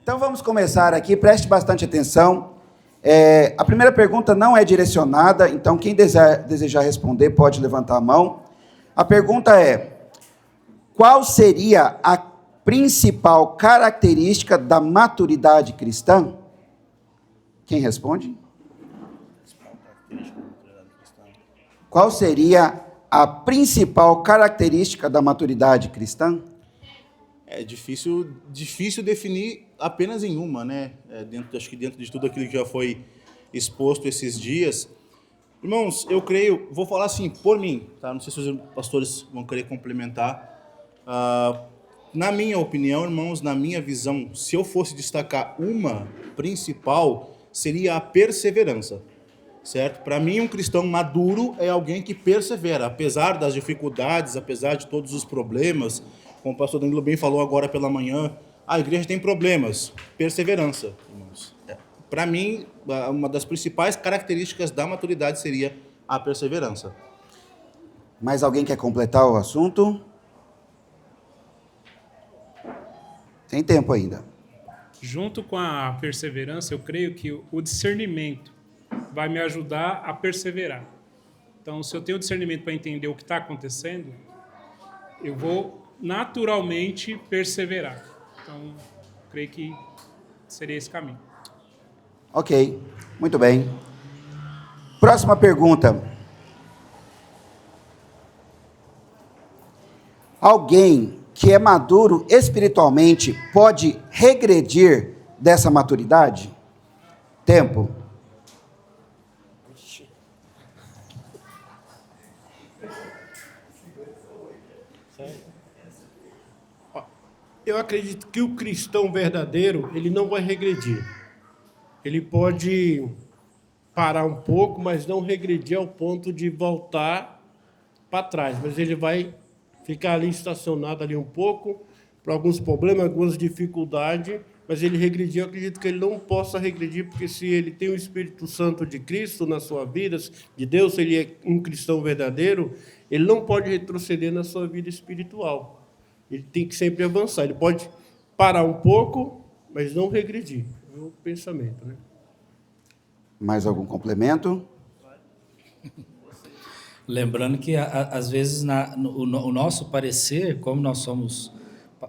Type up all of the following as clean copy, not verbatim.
Então vamos começar aqui, preste bastante atenção. A primeira pergunta não é direcionada, então quem desejar responder pode levantar a mão. A pergunta é: qual seria a principal característica da maturidade cristã? Quem responde? Qual seria a principal característica da maturidade cristã? É difícil definir apenas em uma, né? Acho que dentro de tudo aquilo que já foi exposto esses dias. Irmãos, eu creio, vou falar assim, por mim, tá? Não sei se os pastores vão querer complementar. Na minha opinião, irmãos, na minha visão, se eu fosse destacar uma principal, seria a perseverança, certo? Para mim, um cristão maduro é alguém que persevera, apesar das dificuldades, apesar de todos os problemas. Como o pastor Danilo bem falou agora pela manhã, a igreja tem problemas. Perseverança, irmãos. Para mim, uma das principais características da maturidade seria a perseverança. Mais alguém quer completar o assunto? Tem tempo ainda. Junto com a perseverança, eu creio que o discernimento vai me ajudar a perseverar. Então, se eu tenho discernimento para entender o que está acontecendo, eu vou naturalmente perseverar. Então, creio que seria esse caminho. Ok, muito bem. Próxima pergunta. Alguém que é maduro espiritualmente pode regredir dessa maturidade? Tempo. Eu acredito que o cristão verdadeiro, ele não vai regredir. Ele pode parar um pouco, mas não regredir ao ponto de voltar para trás. Mas ele vai ficar ali estacionado ali um pouco, por alguns problemas, algumas dificuldades, mas ele regredir, eu acredito que ele não possa regredir, porque se ele tem o Espírito Santo de Cristo na sua vida, de Deus, ele é um cristão verdadeiro, ele não pode retroceder na sua vida espiritual. Ele tem que sempre avançar. Ele pode parar um pouco, mas não regredir. É o pensamento, né? Mais algum complemento? Lembrando que, às vezes, o nosso parecer, como nós somos,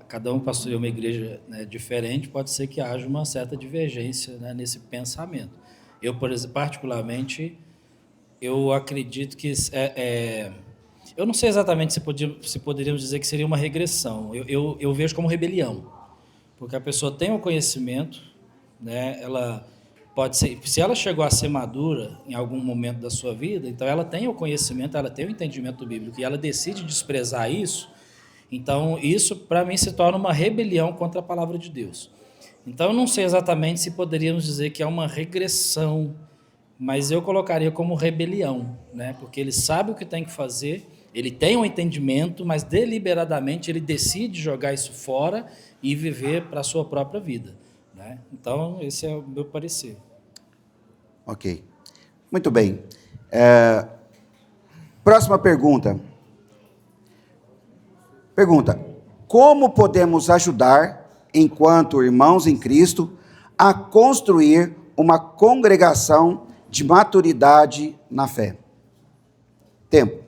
cada um pastoreia uma igreja, né, diferente, pode ser que haja uma certa divergência, né, nesse pensamento. Eu, por exemplo, particularmente, eu acredito que eu não sei exatamente se poderíamos dizer que seria uma regressão. Eu vejo como rebelião, porque a pessoa tem o conhecimento, né? Ela pode ser, se ela chegou a ser madura em algum momento da sua vida, então ela tem o conhecimento, ela tem o entendimento bíblico e ela decide desprezar isso. Então isso, para mim, se torna uma rebelião contra a palavra de Deus. Então eu não sei exatamente se poderíamos dizer que é uma regressão, mas eu colocaria como rebelião, né? Porque ele sabe o que tem que fazer. Ele tem um entendimento, mas deliberadamente ele decide jogar isso fora e viver para a sua própria vida, né? Então, esse é o meu parecer. Ok. Muito bem. Próxima pergunta. Pergunta: como podemos ajudar, enquanto irmãos em Cristo, a construir uma congregação de maturidade na fé? Tempo.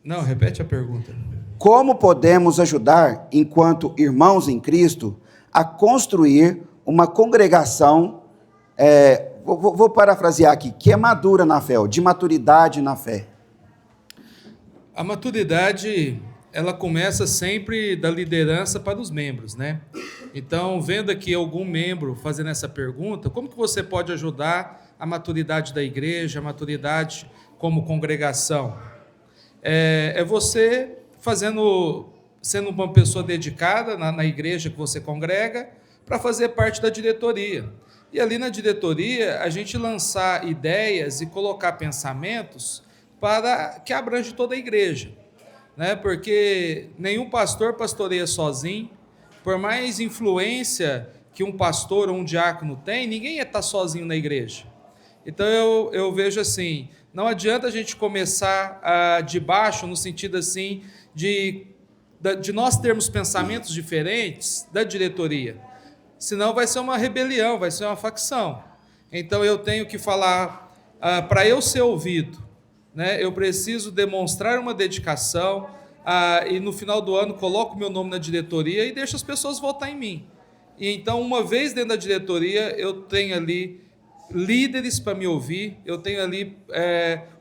Não, repete a pergunta. Como podemos ajudar, enquanto irmãos em Cristo, a construir uma congregação, vou parafrasear aqui, que é madura na fé, de maturidade na fé? A maturidade, ela começa sempre da liderança para os membros, né? Então, vendo aqui algum membro fazendo essa pergunta, como que você pode ajudar a maturidade da igreja, a maturidade como congregação? É você sendo uma pessoa dedicada na igreja que você congrega, para fazer parte da diretoria. E ali na diretoria, a gente lançar ideias e colocar pensamentos para que abrange toda a igreja, né? Porque nenhum pastor pastoreia sozinho. Por mais influência que um pastor ou um diácono tem, ninguém está sozinho na igreja. Então eu vejo assim, não adianta a gente começar de baixo, no sentido assim de nós termos pensamentos diferentes da diretoria. senão vai ser uma rebelião, vai ser uma facção. Então eu tenho que falar, para eu ser ouvido, né, eu preciso demonstrar uma dedicação, e no final do ano coloco meu nome na diretoria e deixo as pessoas votar em mim. E então, uma vez dentro da diretoria, eu tenho ali líderes para me ouvir, eu tenho ali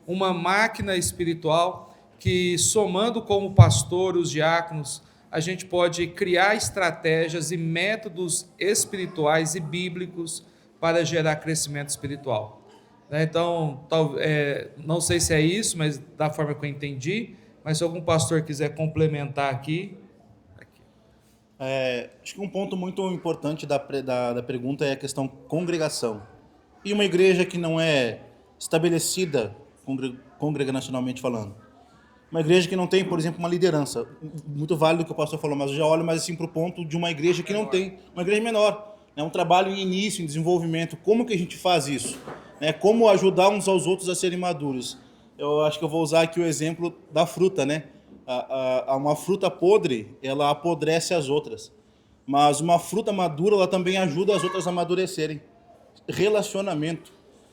uma máquina espiritual que, somando como pastor, os diáconos, a gente pode criar estratégias e métodos espirituais e bíblicos para gerar crescimento espiritual. Então, não sei se é isso, mas da forma que eu entendi, mas se algum pastor quiser complementar aqui. Acho que um ponto muito importante da pergunta é a questão congregação. E uma igreja que não é estabelecida congregacionalmente falando. Uma igreja que não tem, por exemplo, uma liderança. Muito válido o que o pastor falou, mas eu já olho mais assim para o ponto de uma igreja que não tem, uma igreja menor. É um trabalho em início, em desenvolvimento. Como que a gente faz isso? Como ajudar uns aos outros a serem maduros? Eu acho que eu vou usar aqui o exemplo da fruta, né? Uma fruta podre, ela apodrece as outras. Mas uma fruta madura, ela também ajuda as outras a amadurecerem. Relacionamento.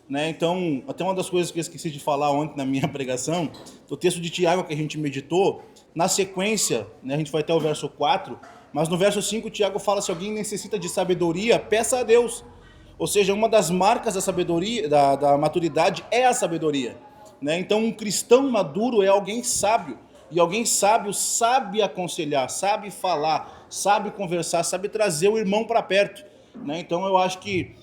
Então, até uma das coisas que eu esqueci de falar ontem na minha pregação, do texto de Tiago que a gente meditou, na sequência, a gente vai até o verso 4, mas no verso 5, Tiago fala: se alguém necessita de sabedoria, peça a Deus. Ou seja, uma das marcas da sabedoria, da maturidade, é a sabedoria. Então, um cristão maduro é alguém sábio. E alguém sábio sabe aconselhar, sabe falar, sabe conversar, sabe trazer o irmão para perto. Então, eu acho que,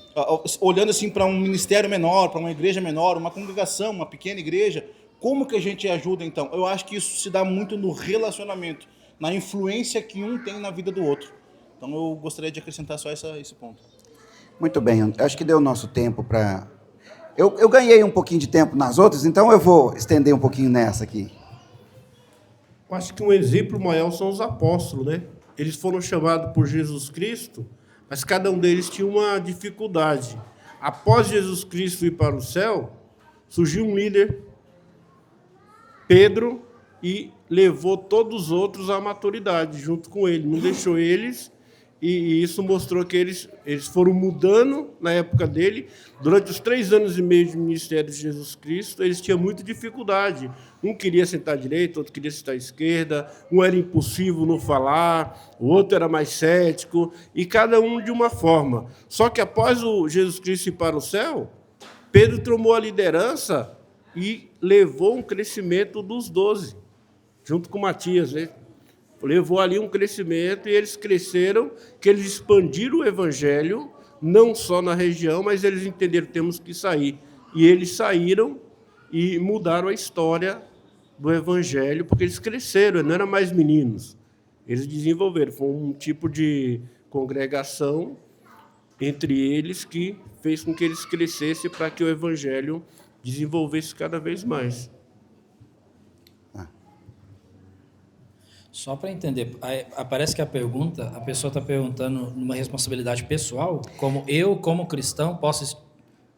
olhando assim para um ministério menor, para uma igreja menor, uma congregação, uma pequena igreja, como que a gente ajuda, então? Eu acho que isso se dá muito no relacionamento, na influência que um tem na vida do outro. Então, eu gostaria de acrescentar só esse ponto. Muito bem, acho que deu o nosso tempo para... Eu ganhei um pouquinho de tempo nas outras, então eu vou estender um pouquinho nessa aqui. Eu acho que um exemplo maior são os apóstolos, né? Eles foram chamados por Jesus Cristo, mas cada um deles tinha uma dificuldade. Após Jesus Cristo ir para o céu, surgiu um líder, Pedro, e levou todos os outros à maturidade junto com ele. Não deixou eles, e isso mostrou que eles foram mudando na época dele. Durante os 3 anos e meio de ministério de Jesus Cristo, eles tinham muita dificuldade. Um queria sentar à direita, outro queria sentar à esquerda, um era impulsivo no falar, o outro era mais cético, e cada um de uma forma. Só que após o Jesus Cristo ir para o céu, Pedro tomou a liderança e levou um crescimento dos 12, junto com Matias, né? Levou ali um crescimento, e eles cresceram, que eles expandiram o evangelho, não só na região, mas eles entenderam que temos que sair. E eles saíram e mudaram a história do evangelho, porque eles cresceram, não eram mais meninos. Eles desenvolveram, foi um tipo de congregação entre eles que fez com que eles crescessem para que o evangelho desenvolvesse cada vez mais. Só para entender, parece que a pessoa está perguntando numa responsabilidade pessoal, como eu, como cristão, posso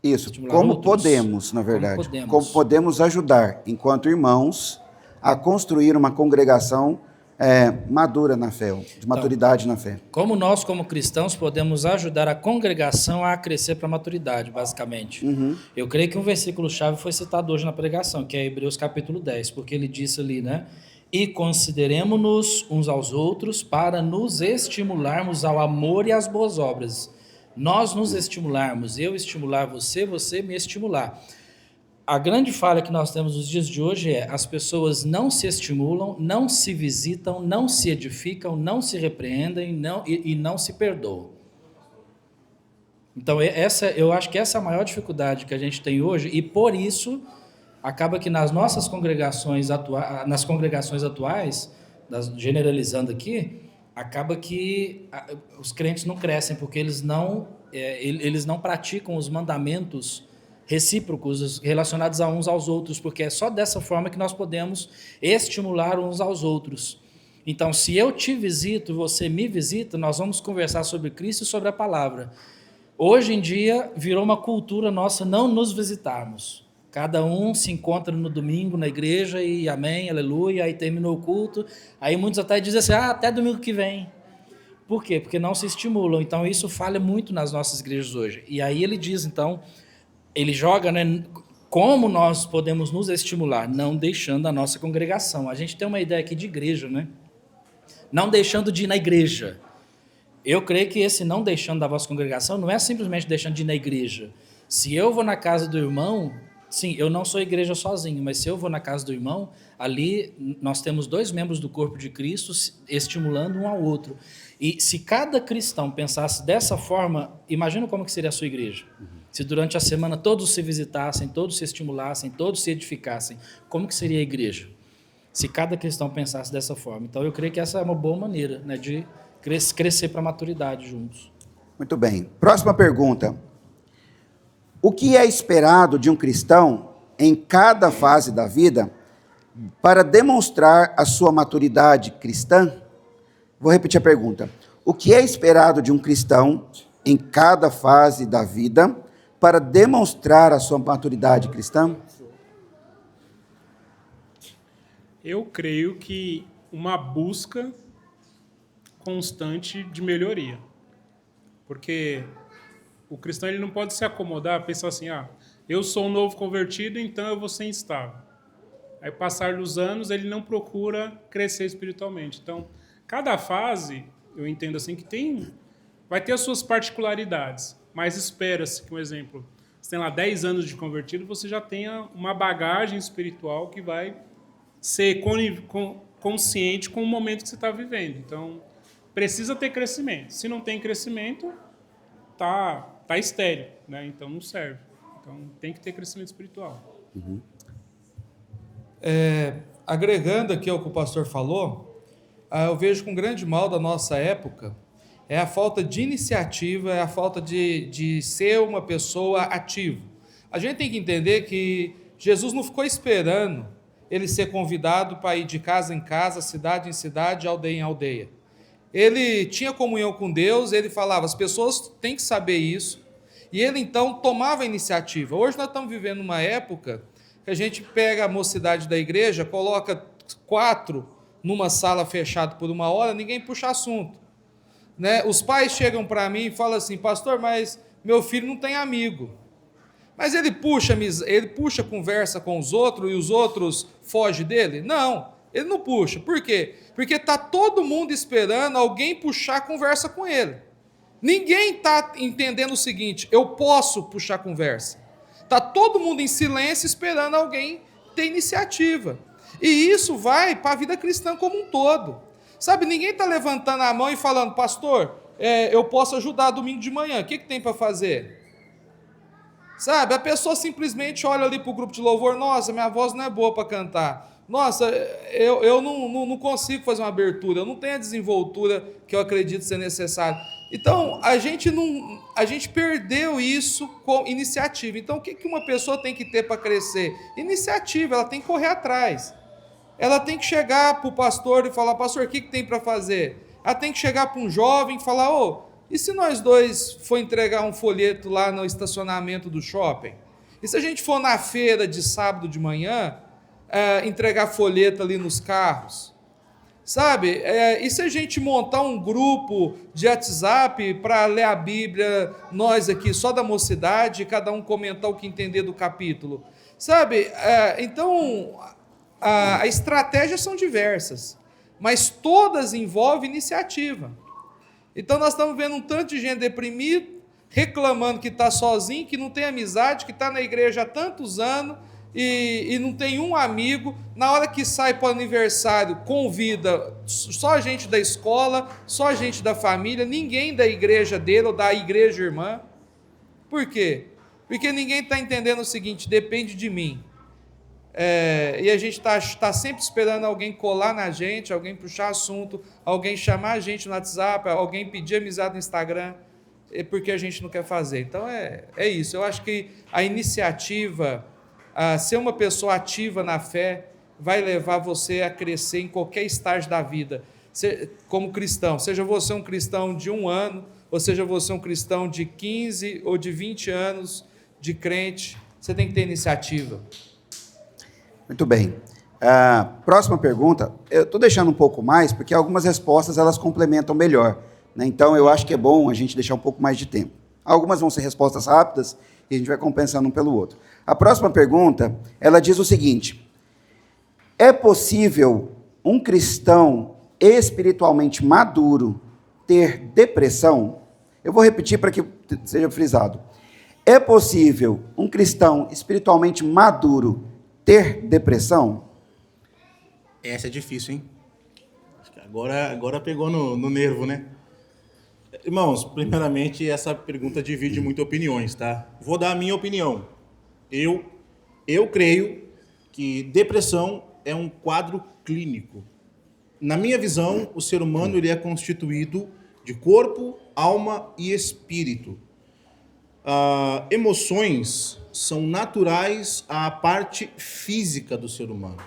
Isso, estimular como outros? podemos, na verdade, Como como podemos ajudar, enquanto irmãos, a construir uma congregação madura na fé, de maturidade na fé. Como nós, como cristãos, podemos ajudar a congregação a crescer para a maturidade, basicamente. Eu creio que um versículo-chave foi citado hoje na pregação, que é Hebreus capítulo 10, porque ele disse ali, né? E consideremos-nos uns aos outros para nos estimularmos ao amor e às boas obras. Nós nos estimularmos, eu estimular você, você me estimular. A grande falha que nós temos nos dias de hoje é: as pessoas não se estimulam, não se visitam, não se edificam, não se repreendem e não se perdoam. Então, eu acho que essa é a maior dificuldade que a gente tem hoje, e por isso acaba que nas nossas congregações atuais, generalizando aqui, acaba que os crentes não crescem, porque eles não praticam os mandamentos recíprocos relacionados a uns aos outros, porque é só dessa forma que nós podemos estimular uns aos outros. Então, se eu te visito, você me visita, nós vamos conversar sobre Cristo e sobre a palavra. Hoje em dia, virou uma cultura nossa não nos visitarmos. Cada um se encontra no domingo na igreja e amém, aleluia, aí terminou o culto. Aí muitos até dizem assim, até domingo que vem. Por quê? Porque não se estimulam. Então, isso falha muito nas nossas igrejas hoje. E aí ele diz, então, ele joga, né, como nós podemos nos estimular, não deixando a nossa congregação. A gente tem uma ideia aqui de igreja, né? Não deixando de ir na igreja. Eu creio que esse não deixando da vossa congregação não é simplesmente deixando de ir na igreja. Se eu vou na casa do irmão, sim, eu não sou igreja sozinho, mas se eu vou na casa do irmão, ali nós temos 2 membros do corpo de Cristo estimulando um ao outro. E se cada cristão pensasse dessa forma, imagina como que seria a sua igreja. Se durante a semana todos se visitassem, todos se estimulassem, todos se edificassem, como que seria a igreja? Se cada cristão pensasse dessa forma. Então, eu creio que essa é uma boa maneira, né, de crescer para a maturidade juntos. Muito bem. Próxima pergunta. O que é esperado de um cristão em cada fase da vida para demonstrar a sua maturidade cristã? Vou repetir a pergunta. O que é esperado de um cristão em cada fase da vida para demonstrar a sua maturidade cristã? Eu creio que uma busca constante de melhoria. Porque o cristão ele não pode se acomodar, pensar assim, eu sou um novo convertido, então eu vou ser instável. Aí, passar dos anos, ele não procura crescer espiritualmente. Então, cada fase, eu entendo assim, que vai ter as suas particularidades, mas espera-se que, um exemplo, você tem lá 10 anos de convertido, você já tenha uma bagagem espiritual que vai ser consciente com o momento que você está vivendo. Então, precisa ter crescimento. Se não tem crescimento, tá estéril, né? Então não serve. Então tem que ter crescimento espiritual. Uhum. Agregando aqui ao que o pastor falou, eu vejo que um grande mal da nossa época é a falta de iniciativa, é a falta de ser uma pessoa ativa. A gente tem que entender que Jesus não ficou esperando ele ser convidado para ir de casa em casa, cidade em cidade, aldeia em aldeia. Ele tinha comunhão com Deus, ele falava, as pessoas têm que saber isso, e ele então tomava a iniciativa. Hoje nós estamos vivendo uma época que a gente pega a mocidade da igreja, coloca 4 numa sala fechada por 1 hora, ninguém puxa assunto. Né? Os pais chegam para mim e falam assim, pastor, mas meu filho não tem amigo. Mas ele puxa conversa com os outros e os outros fogem dele? Não, ele não puxa. Por quê? Porque está todo mundo esperando alguém puxar conversa com ele. Ninguém está entendendo o seguinte, eu posso puxar conversa. Está todo mundo em silêncio esperando alguém ter iniciativa. E isso vai para a vida cristã como um todo. Sabe, ninguém está levantando a mão e falando, pastor, eu posso ajudar domingo de manhã, o que tem para fazer? Sabe, a pessoa simplesmente olha ali para o grupo de louvor, nossa, minha voz não é boa para cantar. Nossa, eu não consigo fazer uma abertura, eu não tenho a desenvoltura que eu acredito ser necessário. Então, a gente perdeu isso com iniciativa. Então, o que uma pessoa tem que ter para crescer? Iniciativa, ela tem que correr atrás. Ela tem que chegar para o pastor e falar, pastor, o que tem para fazer? Ela tem que chegar para um jovem e falar, e se nós dois for entregar um folheto lá no estacionamento do shopping? E se a gente for na feira de sábado de manhã, entregar folheto ali nos carros? Sabe? E se a gente montar um grupo de WhatsApp para ler a Bíblia, nós aqui, só da mocidade, cada um comentar o que entender do capítulo? Sabe? Então, as estratégias são diversas, mas todas envolvem iniciativa. Então nós estamos vendo um tanto de gente deprimida, reclamando que está sozinho, que não tem amizade, que está na igreja há tantos anos e não tem um amigo. Na hora que sai para o aniversário, convida só a gente da escola, só a gente da família, ninguém da igreja dele ou da igreja irmã. Por quê? Porque ninguém está entendendo o seguinte, depende de mim. E a gente está sempre esperando alguém colar na gente, alguém puxar assunto, alguém chamar a gente no WhatsApp, alguém pedir amizade no Instagram, porque a gente não quer fazer. Então é isso. Eu acho que a iniciativa, ser uma pessoa ativa na fé, vai levar você a crescer em qualquer estágio da vida, como cristão. Seja você um cristão de 1 ano, ou seja você um cristão de 15 ou de 20 anos de crente, você tem que ter iniciativa. Muito bem. Próxima pergunta, eu estou deixando um pouco mais, porque algumas respostas elas complementam melhor. né? Então, eu acho que é bom a gente deixar um pouco mais de tempo. Algumas vão ser respostas rápidas e a gente vai compensando um pelo outro. A próxima pergunta, ela diz o seguinte: é possível um cristão espiritualmente maduro ter depressão? Eu vou repetir para que seja frisado. É possível um cristão espiritualmente maduro ter depressão? Essa é difícil, hein? Acho que agora pegou no nervo, né? Irmãos, primeiramente, essa pergunta divide muito opiniões, tá? Vou dar a minha opinião. Eu creio que depressão é um quadro clínico. Na minha visão, o ser humano ele é constituído de corpo, alma e espírito. Emoções são naturais à parte física do ser humano.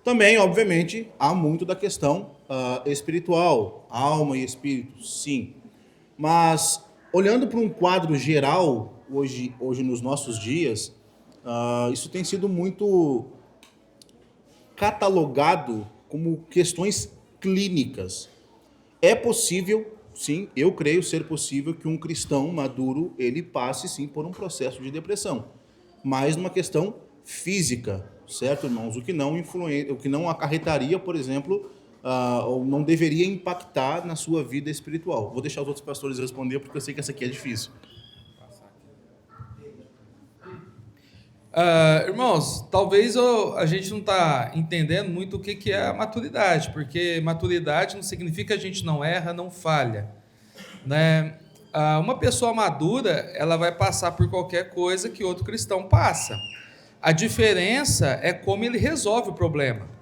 Também, obviamente, há muito da questão espiritual, alma e espírito, sim. Mas, olhando para um quadro geral, hoje nos nossos dias, isso tem sido muito catalogado como questões clínicas. É possível, sim, eu creio ser possível que um cristão maduro, ele passe, sim, por um processo de depressão. Mas numa questão física, certo, irmãos? O que não acarretaria, por exemplo, ou não deveria impactar na sua vida espiritual. Vou deixar os outros pastores responder, porque eu sei que essa aqui é difícil. Irmãos, talvez a gente não está entendendo muito o que é a maturidade, porque maturidade não significa que a gente não erra, não falha, né? Uma pessoa madura, ela vai passar por qualquer coisa que outro cristão passa. A diferença é como ele resolve o problema.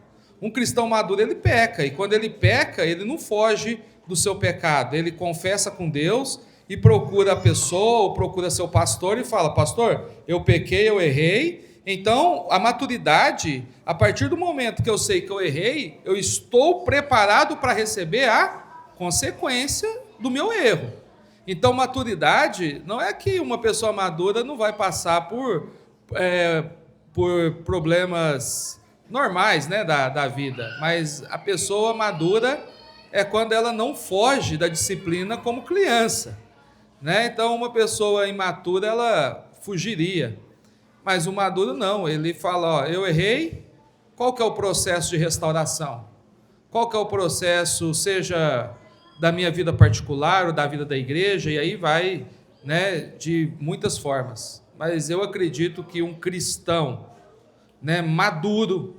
Um cristão maduro, ele peca, e quando ele peca, ele não foge do seu pecado, ele confessa com Deus e procura a pessoa, ou procura seu pastor e fala: pastor, eu pequei, eu errei. Então, a maturidade, a partir do momento que eu sei que eu errei, eu estou preparado para receber a consequência do meu erro. Então, maturidade não é que uma pessoa madura não vai passar por problemas normais, né, da vida, mas a pessoa madura é quando ela não foge da disciplina como criança, né? Então, uma pessoa imatura, ela fugiria, mas o maduro não, ele fala: ó, eu errei, qual que é o processo de restauração? Qual que é o processo, seja da minha vida particular ou da vida da igreja, e aí vai, né, de muitas formas. Mas eu acredito que um cristão, né, maduro,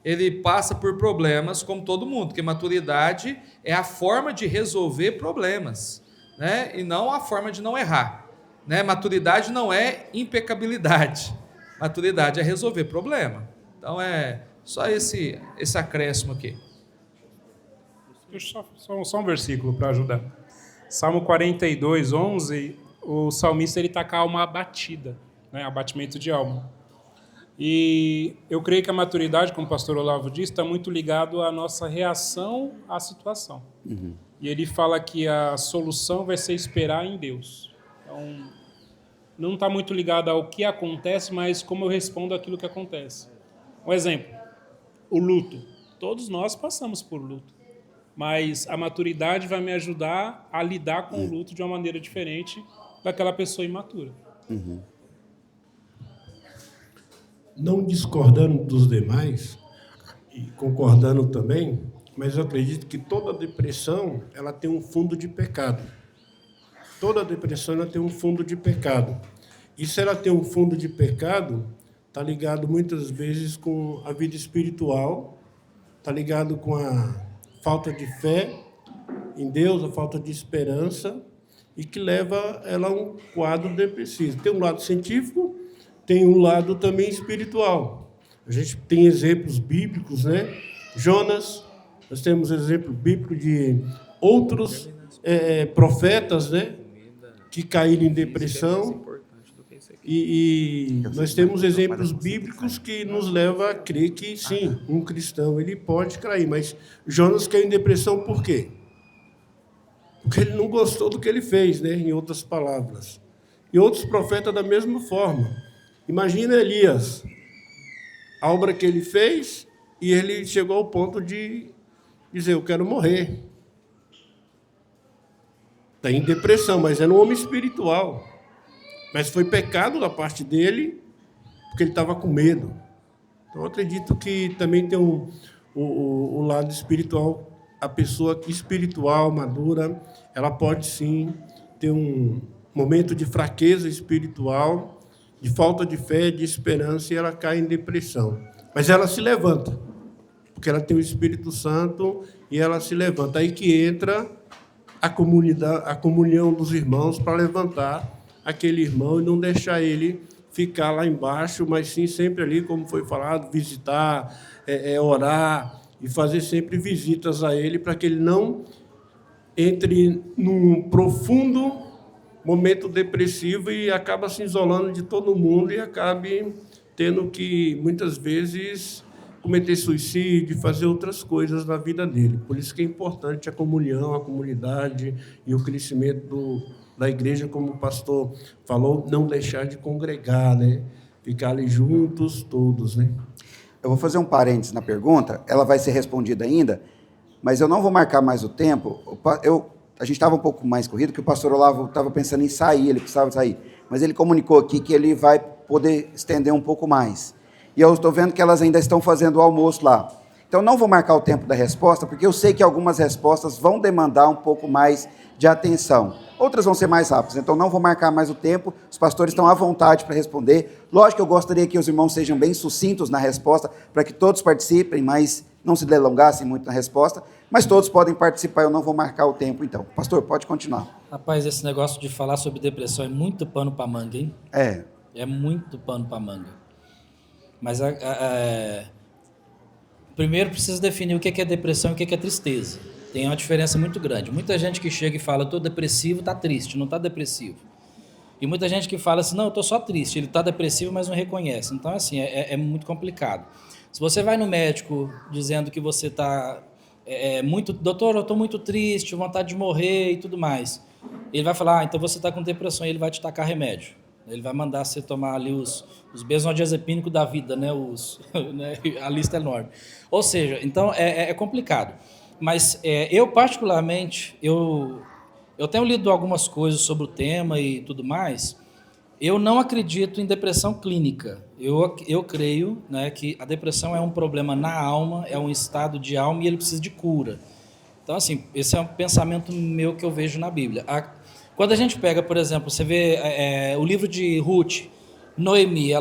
ele passa por problemas como todo mundo, porque maturidade é a forma de resolver problemas, né, e não a forma de não errar, né? Maturidade não é impecabilidade, maturidade é resolver problema. Então é só esse acréscimo aqui. Deixa só um versículo para ajudar. Salmo 42, 11, o salmista está com a alma abatida, né? Abatimento de alma. E eu creio que a maturidade, como o pastor Olavo disse, está muito ligado à nossa reação à situação. Uhum. E ele fala que a solução vai ser esperar em Deus. Então, não está muito ligado ao que acontece, mas como eu respondo àquilo que acontece. Um exemplo, o luto. Todos nós passamos por luto. Mas a maturidade vai me ajudar a lidar com o luto de uma maneira diferente daquela pessoa imatura. Uhum. Não discordando dos demais, e concordando também, mas eu acredito que toda depressão ela tem um fundo de pecado. Toda depressão ela tem um fundo de pecado. E se ela tem um fundo de pecado, está ligado muitas vezes com a vida espiritual, está ligado com a falta de fé em Deus, a falta de esperança, e que leva ela a um quadro depressivo. Tem um lado científico, tem um lado também espiritual. A gente tem exemplos bíblicos, né? Jonas, nós temos exemplo bíblico de outros profetas, né? Que caíram em depressão. E nós temos exemplos bíblicos que nos levam a crer que, sim, um cristão ele pode cair. Mas Jonas caiu em depressão por quê? Porque ele não gostou do que ele fez, né? Em outras palavras. E outros profetas da mesma forma. Imagina Elias, a obra que ele fez, e ele chegou ao ponto de dizer: eu quero morrer. Está em depressão, mas é um homem espiritual. Mas foi pecado da parte dele, porque ele estava com medo. Então, eu acredito que também tem o lado espiritual. A pessoa espiritual, madura, ela pode sim ter um momento de fraqueza espiritual, de falta de fé, de esperança, e ela cai em depressão. Mas ela se levanta, porque ela tem o Espírito Santo e ela se levanta. Aí que entra a comunhão dos irmãos para levantar aquele irmão e não deixar ele ficar lá embaixo, mas sim sempre ali, como foi falado, visitar, orar e fazer sempre visitas a ele para que ele não entre num profundo momento depressivo e acaba se isolando de todo mundo e acabe tendo que, muitas vezes, cometer suicídio, fazer outras coisas na vida dele. Por isso que é importante a comunhão, a comunidade e o crescimento da igreja, como o pastor falou, não deixar de congregar, né? Ficar ali juntos todos, né? Eu vou fazer um parênteses na pergunta, ela vai ser respondida ainda, mas eu não vou marcar mais o tempo. A gente estava um pouco mais corrido, que o pastor Olavo estava pensando em sair, ele precisava sair, mas ele comunicou aqui que ele vai poder estender um pouco mais. E eu estou vendo que elas ainda estão fazendo o almoço lá. Então, não vou marcar o tempo da resposta, porque eu sei que algumas respostas vão demandar um pouco mais de atenção. Outras vão ser mais rápidas, então não vou marcar mais o tempo. Os pastores estão à vontade para responder. Lógico que eu gostaria que os irmãos sejam bem sucintos na resposta, para que todos participem, mas não se delongassem muito na resposta. Mas todos podem participar, eu não vou marcar o tempo, então. Pastor, pode continuar. Rapaz, esse negócio de falar sobre depressão é muito pano para manga, hein? É muito pano para manga. Mas primeiro precisa definir o que é depressão e o que é tristeza. Tem uma diferença muito grande. Muita gente que chega e fala, estou depressivo, está triste, não está depressivo. E muita gente que fala assim, não, eu estou só triste, ele está depressivo, mas não reconhece. Então, assim, é muito complicado. Se você vai no médico dizendo que você está doutor, eu estou muito triste, vontade de morrer e tudo mais, ele vai falar, então você está com depressão, e ele vai te tacar remédio. Ele vai mandar você tomar ali os benzodiazepínicos da vida, né? Né? A lista é enorme. Ou seja, então é complicado. Mas eu, particularmente, eu tenho lido algumas coisas sobre o tema e tudo mais. Eu não acredito em depressão clínica. Eu creio, né, que a depressão é um problema na alma, é um estado de alma e ele precisa de cura. Então, assim, esse é um pensamento meu que eu vejo na Bíblia. Quando a gente pega, por exemplo, você vê o livro de Ruth, Noemi,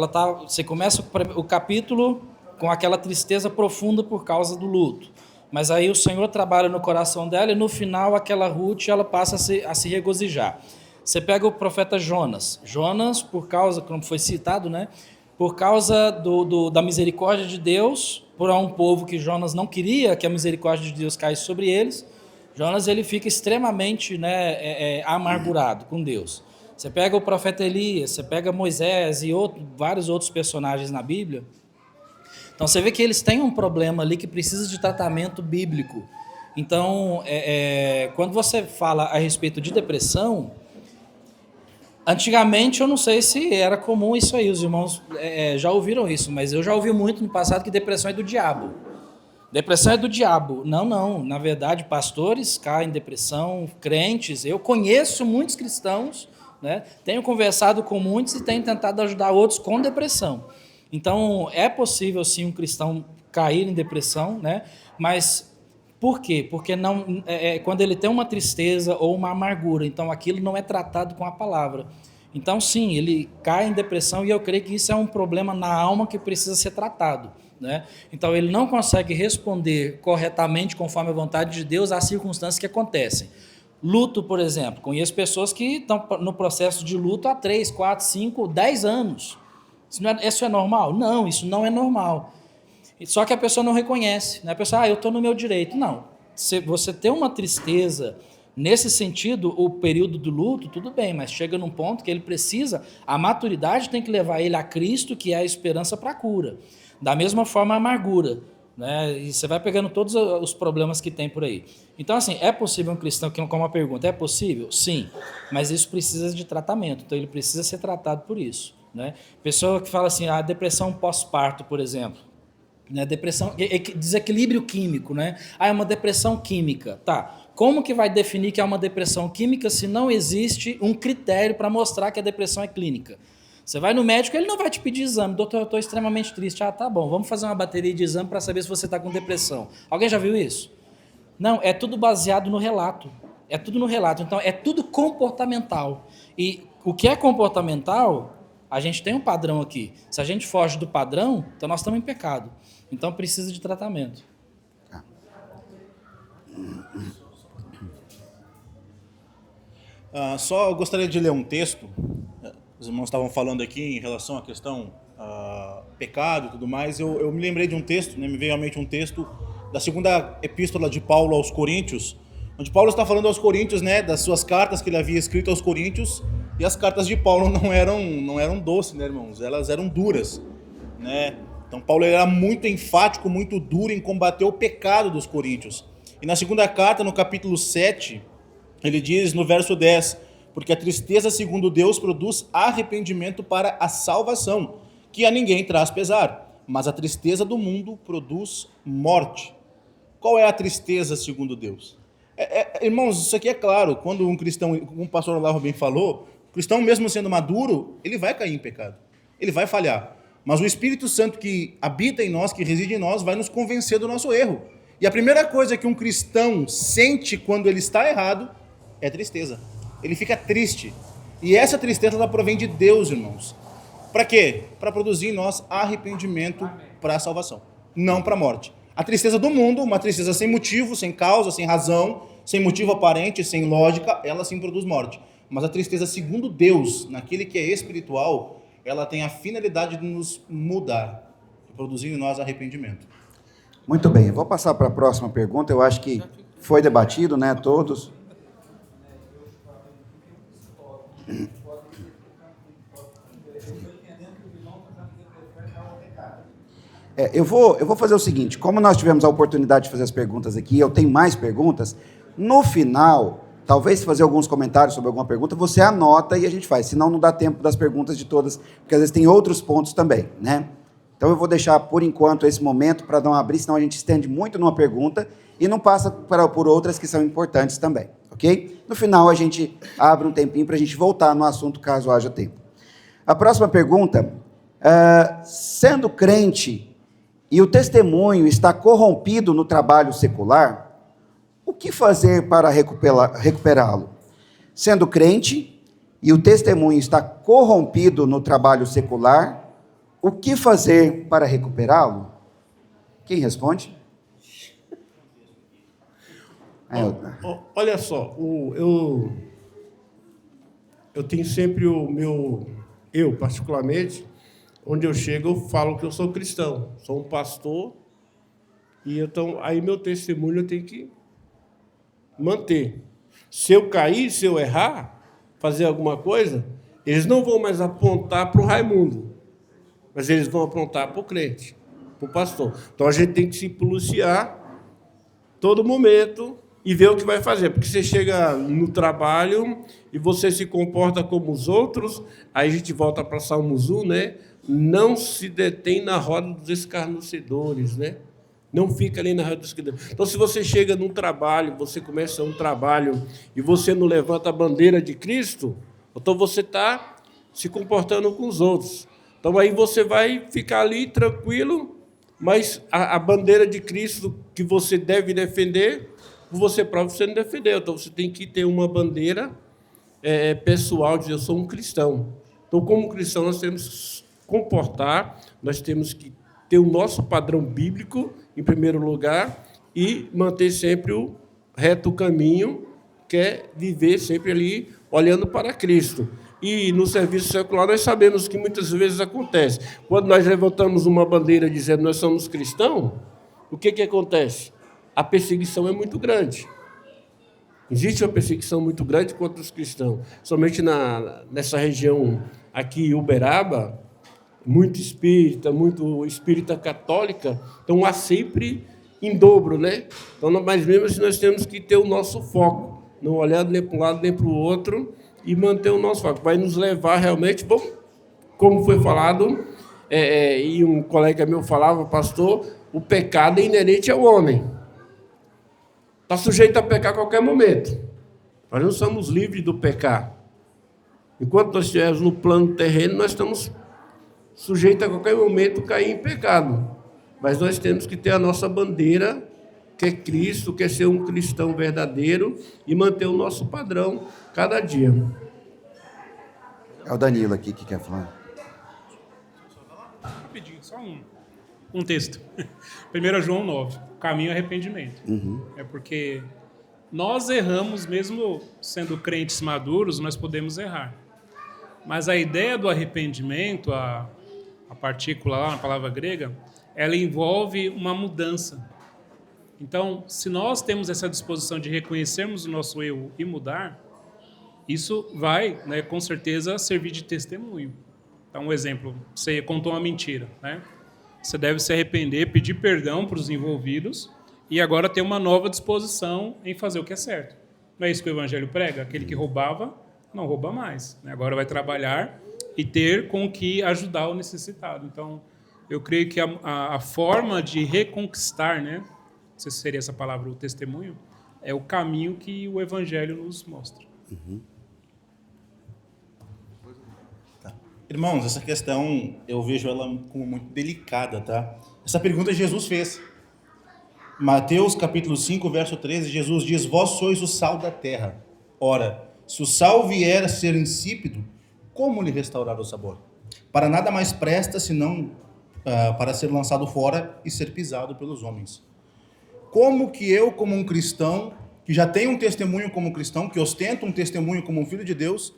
você começa o capítulo com aquela tristeza profunda por causa do luto. Mas aí o Senhor trabalha no coração dela e no final aquela Ruth ela passa a se regozijar. Você pega o profeta Jonas, por causa, como foi citado, né? Por causa da misericórdia de Deus, por um povo que Jonas não queria que a misericórdia de Deus caísse sobre eles, Jonas ele fica extremamente, né, amargurado com Deus. Você pega o profeta Elias, você pega Moisés e vários outros personagens na Bíblia. Então você vê que eles têm um problema ali que precisa de tratamento bíblico. Então, quando você fala a respeito de depressão, antigamente eu não sei se era comum isso aí, os irmãos já ouviram isso, mas eu já ouvi muito no passado que depressão é do diabo. Depressão é do diabo. Não. Na verdade, pastores caem em depressão, crentes. Eu conheço muitos cristãos, né? Tenho conversado com muitos e tenho tentado ajudar outros com depressão. Então, é possível, sim, um cristão cair em depressão, né? Mas por quê? Porque quando ele tem uma tristeza ou uma amargura, então aquilo não é tratado com a palavra. Então, sim, ele cai em depressão e eu creio que isso é um problema na alma que precisa ser tratado, né? Então, ele não consegue responder corretamente, conforme a vontade de Deus, às circunstâncias que acontecem. Luto, por exemplo. Conheço pessoas que estão no processo de luto há 3, 4, 5, 10 anos. Isso é normal? Não, isso não é normal. Só que a pessoa não reconhece, né? A pessoa, eu estou no meu direito. Não. Se você tem uma tristeza, nesse sentido, o período do luto, tudo bem, mas chega num ponto que ele precisa, a maturidade tem que levar ele a Cristo, que é a esperança para a cura. Da mesma forma, a amargura, né? E você vai pegando todos os problemas que tem por aí. Então, assim, é possível um cristão, como uma pergunta, é possível? Sim, mas isso precisa de tratamento, então ele precisa ser tratado por isso, né? Pessoa que fala assim, a depressão pós-parto, por exemplo, né? Depressão, desequilíbrio químico, né? É uma depressão química, tá? Como que vai definir que é uma depressão química se não existe um critério para mostrar que a depressão é clínica? Você vai no médico, ele não vai te pedir exame. Doutor, eu estou extremamente triste. Ah, tá bom, vamos fazer uma bateria de exame para saber se você está com depressão. Alguém já viu isso? Não, é tudo baseado no relato. É tudo no relato. Então, é tudo comportamental. E o que é comportamental, a gente tem um padrão aqui. Se a gente foge do padrão, então nós estamos em pecado. Então, precisa de tratamento. Só gostaria de ler um texto. Os irmãos estavam falando aqui em relação à questão pecado e tudo mais. Eu me lembrei de um texto, né, me veio à mente um texto da segunda epístola de Paulo aos Coríntios, onde Paulo está falando aos Coríntios, né, das suas cartas que ele havia escrito aos Coríntios, e as cartas de Paulo não eram doces, né, irmãos? Elas eram duras, né? Então Paulo era muito enfático, muito duro em combater o pecado dos coríntios. E na segunda carta, no capítulo 7, ele diz no verso 10, porque a tristeza segundo Deus produz arrependimento para a salvação, que a ninguém traz pesar, mas a tristeza do mundo produz morte. Qual é a tristeza segundo Deus? Irmãos, isso aqui é claro, quando um cristão, como o pastor Olavo bem falou, o cristão mesmo sendo maduro, ele vai cair em pecado, ele vai falhar, mas o Espírito Santo que habita em nós, que reside em nós, vai nos convencer do nosso erro. E a primeira coisa que um cristão sente quando ele está errado é tristeza. Ele fica triste. E essa tristeza ela provém de Deus, irmãos. Para quê? Para produzir em nós arrependimento para a salvação, não para a morte. A tristeza do mundo, uma tristeza sem motivo, sem causa, sem razão, sem motivo aparente, sem lógica, ela sim produz morte. Mas a tristeza segundo Deus, naquele que é espiritual, ela tem a finalidade de nos mudar, de produzir em nós arrependimento. Muito bem, eu vou passar para a próxima pergunta. Eu acho que foi debatido, né, todos. Eu vou fazer o seguinte, como nós tivemos a oportunidade de fazer as perguntas aqui, eu tenho mais perguntas, no final, talvez fazer alguns comentários sobre alguma pergunta, você anota e a gente faz, senão não dá tempo das perguntas de todas, porque às vezes tem outros pontos também, né? Então eu vou deixar por enquanto esse momento para não abrir, senão a gente estende muito numa pergunta e não passa por outras que são importantes também, ok? No final a gente abre um tempinho para a gente voltar no assunto caso haja tempo. A próxima pergunta, sendo crente e o testemunho está corrompido no trabalho secular, o que fazer para recuperá-lo? Sendo crente e o testemunho está corrompido no trabalho secular, o que fazer para recuperá-lo? Quem responde? Olha só, eu tenho sempre eu particularmente, onde eu chego, eu falo que eu sou cristão, sou um pastor, e então aí meu testemunho eu tenho que manter. Se eu cair, se eu errar, fazer alguma coisa, eles não vão mais apontar para o Raimundo, mas eles vão apontar para o crente, para o pastor. Então a gente tem que se policiar todo momento e ver o que vai fazer, porque você chega no trabalho e você se comporta como os outros, aí a gente volta para Salmos 1, né? Não se detém na roda dos escarnecedores, né? Não fica ali na roda dos escarnecedores. Então, se você chega num trabalho, você começa um trabalho e você não levanta a bandeira de Cristo, então você está se comportando com os outros. Então, aí você vai ficar ali tranquilo, mas a bandeira de Cristo que você deve defender, você próprio você não defendeu. Então, você tem que ter uma bandeira pessoal, de eu sou um cristão. Então, como cristão, nós temos que comportar, nós temos que ter o nosso padrão bíblico, em primeiro lugar, e manter sempre o reto caminho, que é viver sempre ali olhando para Cristo. E no serviço secular nós sabemos que muitas vezes acontece. Quando nós levantamos uma bandeira dizendo nós somos cristãos, o que acontece? A perseguição é muito grande. Existe uma perseguição muito grande contra os cristãos. Somente nessa região aqui, Uberaba, muito espírita católica, então há sempre em dobro, né? Então, mas mesmo assim nós temos que ter o nosso foco, não olhar nem para um lado nem para o outro, e manter o nosso foco. Vai nos levar realmente, bom, como foi falado, e um colega meu falava, pastor, o pecado é inerente ao homem. está sujeito a pecar a qualquer momento. Nós não somos livres do pecar. Enquanto nós estivermos no plano terreno, nós estamos sujeitos a qualquer momento a cair em pecado. Mas nós temos que ter a nossa bandeira, que é Cristo, que é ser um cristão verdadeiro e manter o nosso padrão cada dia. É o Danilo aqui que quer falar. Rapidinho, só um texto. 1 João 9, caminho arrependimento. É porque nós erramos, mesmo sendo crentes maduros, nós podemos errar. Mas a ideia do arrependimento, a partícula lá na palavra grega, ela envolve uma mudança. Então, se nós temos essa disposição de reconhecermos o nosso erro e mudar, isso vai, né, com certeza, servir de testemunho. Então, um exemplo, você contou uma mentira, né? Você deve se arrepender, pedir perdão para os envolvidos e agora ter uma nova disposição em fazer o que é certo. Não é isso que o Evangelho prega? Aquele que roubava, não rouba mais, né? Agora vai trabalhar e ter com o que ajudar o necessitado. Então, eu creio que a forma de reconquistar, né? Não sei se seria essa palavra, o testemunho, é o caminho que o Evangelho nos mostra. Irmãos, essa questão eu vejo ela como muito delicada, tá? Essa pergunta Jesus fez. Mateus capítulo 5, verso 13, Jesus diz: vós sois o sal da terra. Ora, se o sal vier a ser insípido, como lhe restaurar o sabor? Para nada mais presta senão para ser lançado fora e ser pisado pelos homens. Como que eu, como um cristão, que já tenho um testemunho como cristão, que ostento um testemunho como um filho de Deus,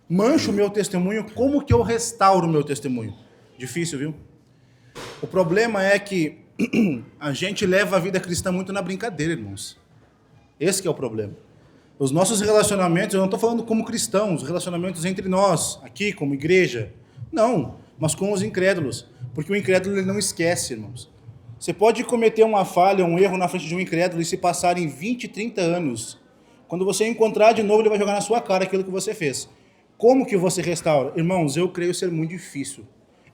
mancho o meu testemunho, como que eu restauro o meu testemunho? Difícil, viu? O problema é que a gente leva a vida cristã muito na brincadeira, irmãos. Esse que é o problema. Os nossos relacionamentos, eu não estou falando como cristãos, relacionamentos entre nós, aqui como igreja, não, mas com os incrédulos, porque o incrédulo ele não esquece, irmãos. Você pode cometer uma falha, um erro na frente de um incrédulo e se passar em 20, 30 anos. Quando você encontrar de novo, ele vai jogar na sua cara aquilo que você fez. Como que você restaura? Irmãos, eu creio ser muito difícil.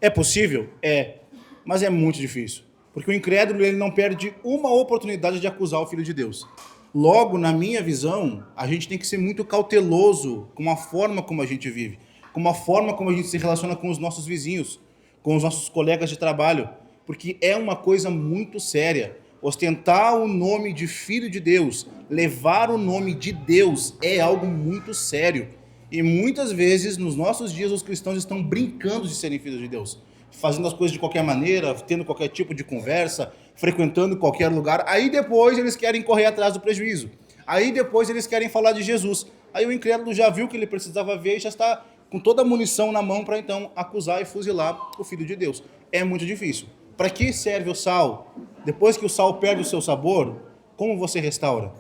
É possível? É, mas é muito difícil. Porque o incrédulo ele não perde uma oportunidade de acusar o Filho de Deus. Logo, na minha visão, a gente tem que ser muito cauteloso com a forma como a gente vive, com a forma como a gente se relaciona com os nossos vizinhos, com os nossos colegas de trabalho, porque é uma coisa muito séria. Ostentar o nome de Filho de Deus, levar o nome de Deus é algo muito sério. E muitas vezes, nos nossos dias, os cristãos estão brincando de serem filhos de Deus, fazendo as coisas de qualquer maneira, tendo qualquer tipo de conversa, frequentando qualquer lugar. Aí depois eles querem correr atrás do prejuízo. Aí depois eles querem falar de Jesus. Aí o incrédulo já viu que ele precisava ver e já está com toda a munição na mão para então acusar e fuzilar o Filho de Deus. É muito difícil. Para que serve o sal? Depois que o sal perde o seu sabor, como você restaura?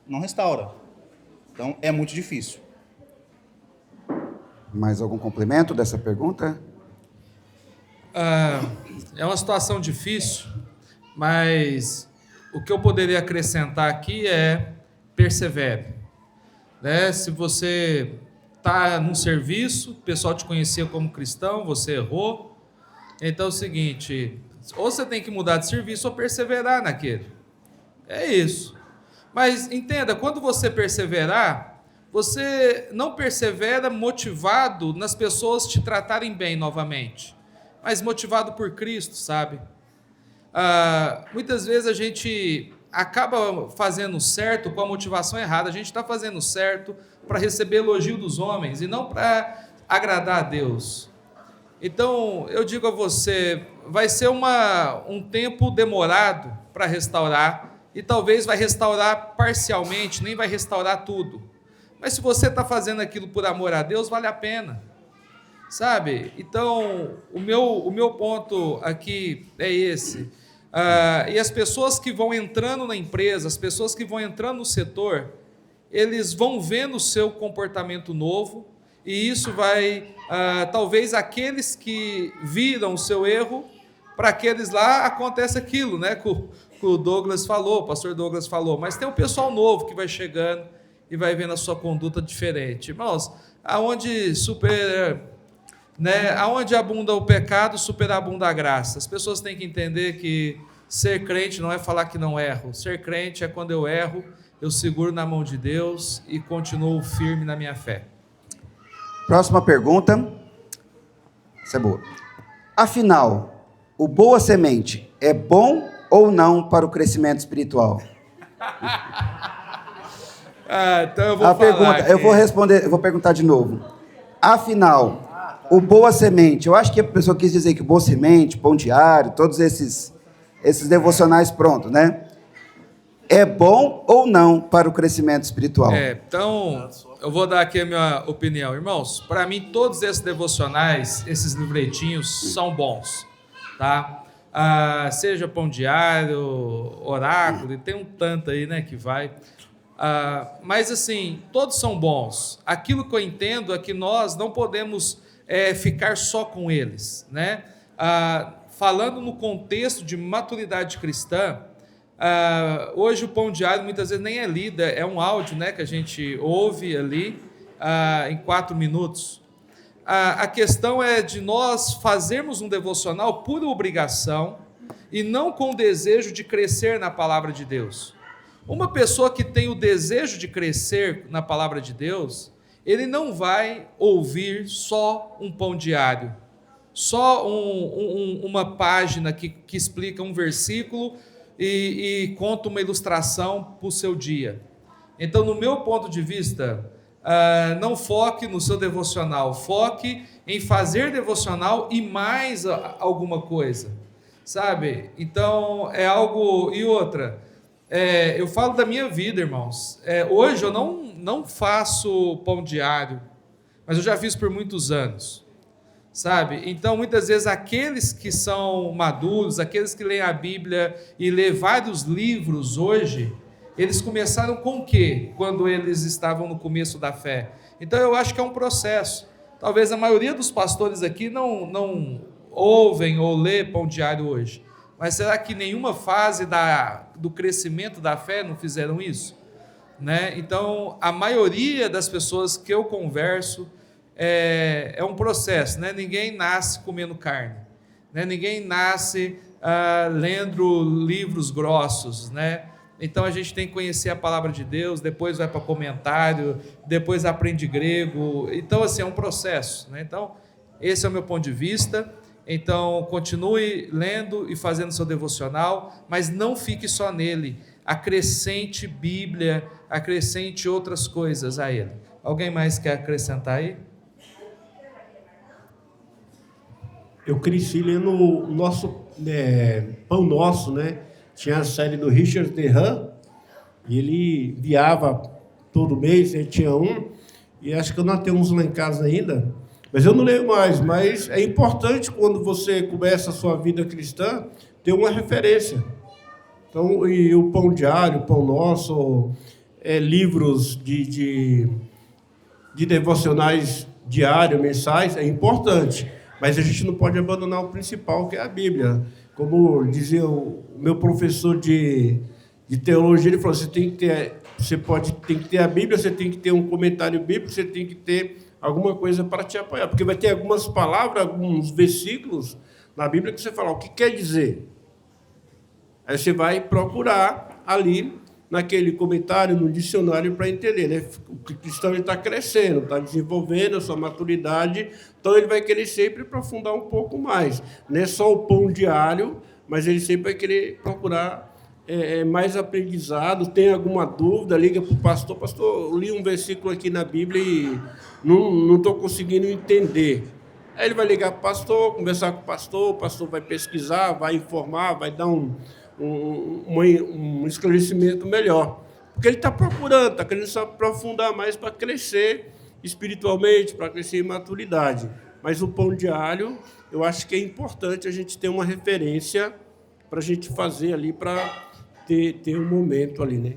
Não restaura. Então é muito difícil. Mais algum complemento dessa pergunta? É uma situação difícil, mas o que eu poderia acrescentar aqui é persevere. Né? Se você está num serviço, o pessoal te conhecia como cristão, você errou, então é o seguinte, ou você tem que mudar de serviço ou perseverar naquele. É isso. Mas entenda, quando você perseverar, você não persevera motivado nas pessoas te tratarem bem novamente, mas motivado por Cristo, sabe? Muitas vezes a gente acaba fazendo certo com a motivação errada. A gente está fazendo certo para receber elogio dos homens e não para agradar a Deus. Então, eu digo a você, vai ser um tempo demorado para restaurar e talvez vai restaurar parcialmente, nem vai restaurar tudo. Mas se você está fazendo aquilo por amor a Deus, vale a pena. Sabe? Então, o meu ponto aqui é esse. E as pessoas que vão entrando na empresa, as pessoas que vão entrando no setor, eles vão vendo o seu comportamento novo, e isso vai, talvez aqueles que viram o seu erro, para aqueles lá acontece aquilo, né? Que o Douglas falou, o pastor Douglas falou, mas tem um pessoal novo que vai chegando e vai vendo a sua conduta diferente. Irmãos, aonde abunda o pecado, superabunda a graça. As pessoas têm que entender que ser crente não é falar que não erro. Ser crente é quando eu erro, eu seguro na mão de Deus e continuo firme na minha fé. Próxima pergunta. Essa é boa. Afinal, o Boa Semente é bom ou não para o crescimento espiritual? Então eu vou A falar pergunta, aqui. eu vou responder, eu vou perguntar de novo. Afinal, o Boa Semente, eu acho que a pessoa quis dizer que o Boa Semente, Pão Diário, todos esses devocionais prontos, né? É bom ou não para o crescimento espiritual? Então, eu vou dar aqui a minha opinião. Irmãos, para mim, todos esses devocionais, esses livretinhos, são bons, tá? Seja Pão Diário, Oráculo, e tem um tanto aí, né, que vai. Mas, assim, todos são bons. Aquilo que eu entendo é que nós não podemos ficar só com eles, né? Falando no contexto de maturidade cristã, hoje o Pão Diário muitas vezes nem é lido, é um áudio, né, que a gente ouve ali em 4 minutos. A questão é de nós fazermos um devocional por obrigação e não com o desejo de crescer na palavra de Deus. Uma pessoa que tem o desejo de crescer na palavra de Deus, ele não vai ouvir só um pão diário, só uma página que explica um versículo e conta uma ilustração para o seu dia. Então, no meu ponto de vista, não foque no seu devocional, foque em fazer devocional e mais alguma coisa, sabe? Então, é algo... E outra, eu falo da minha vida, irmãos. Hoje eu não faço pão diário, mas eu já fiz por muitos anos, sabe? Então, muitas vezes, aqueles que são maduros, aqueles que leem a Bíblia e lêem vários livros hoje, eles começaram com o quê? Quando eles estavam no começo da fé. Então, eu acho que é um processo. Talvez a maioria dos pastores aqui não ouvem ou lê pão diário hoje. Mas será que nenhuma fase do crescimento da fé não fizeram isso? Né? Então, a maioria das pessoas que eu converso é um processo, né? Ninguém nasce comendo carne, né? Ninguém nasce lendo livros grossos, né? Então, a gente tem que conhecer a palavra de Deus, depois vai para comentário, depois aprende grego. Então, assim, é um processo, né? Então, esse é o meu ponto de vista. Então, continue lendo e fazendo seu devocional, mas não fique só nele. Acrescente Bíblia, acrescente outras coisas a ele. Alguém mais quer acrescentar aí? Eu cresci lendo o nosso Pão Nosso, né? Tinha a série do Richard Derham, e ele enviava todo mês, ele tinha um, e acho que eu não tenho uns lá em casa ainda, mas eu não leio mais. Mas é importante, quando você começa a sua vida cristã, ter uma referência. Então, e o Pão Diário, o Pão Nosso, livros de devocionais diários, mensais, é importante. Mas a gente não pode abandonar o principal, que é a Bíblia. Como dizia o meu professor de teologia, ele falou: você tem que ter a Bíblia, você tem que ter um comentário bíblico, você tem que ter alguma coisa para te apoiar. Porque vai ter algumas palavras, alguns versículos na Bíblia que você fala, o que quer dizer? Aí você vai procurar ali, naquele comentário, no dicionário, para entender, né? O cristão está crescendo, está desenvolvendo a sua maturidade, então ele vai querer sempre aprofundar um pouco mais. Não é só o pão diário, mas ele sempre vai querer procurar mais aprendizado. Tem alguma dúvida, liga para o pastor: pastor, eu li um versículo aqui na Bíblia e não estou conseguindo entender. Aí ele vai ligar para o pastor, conversar com o pastor vai pesquisar, vai informar, vai dar um esclarecimento melhor. Porque ele está procurando, está querendo se aprofundar mais para crescer espiritualmente, para crescer em maturidade. Mas o pão diário, eu acho que é importante a gente ter uma referência para a gente fazer ali, para ter um momento ali, né?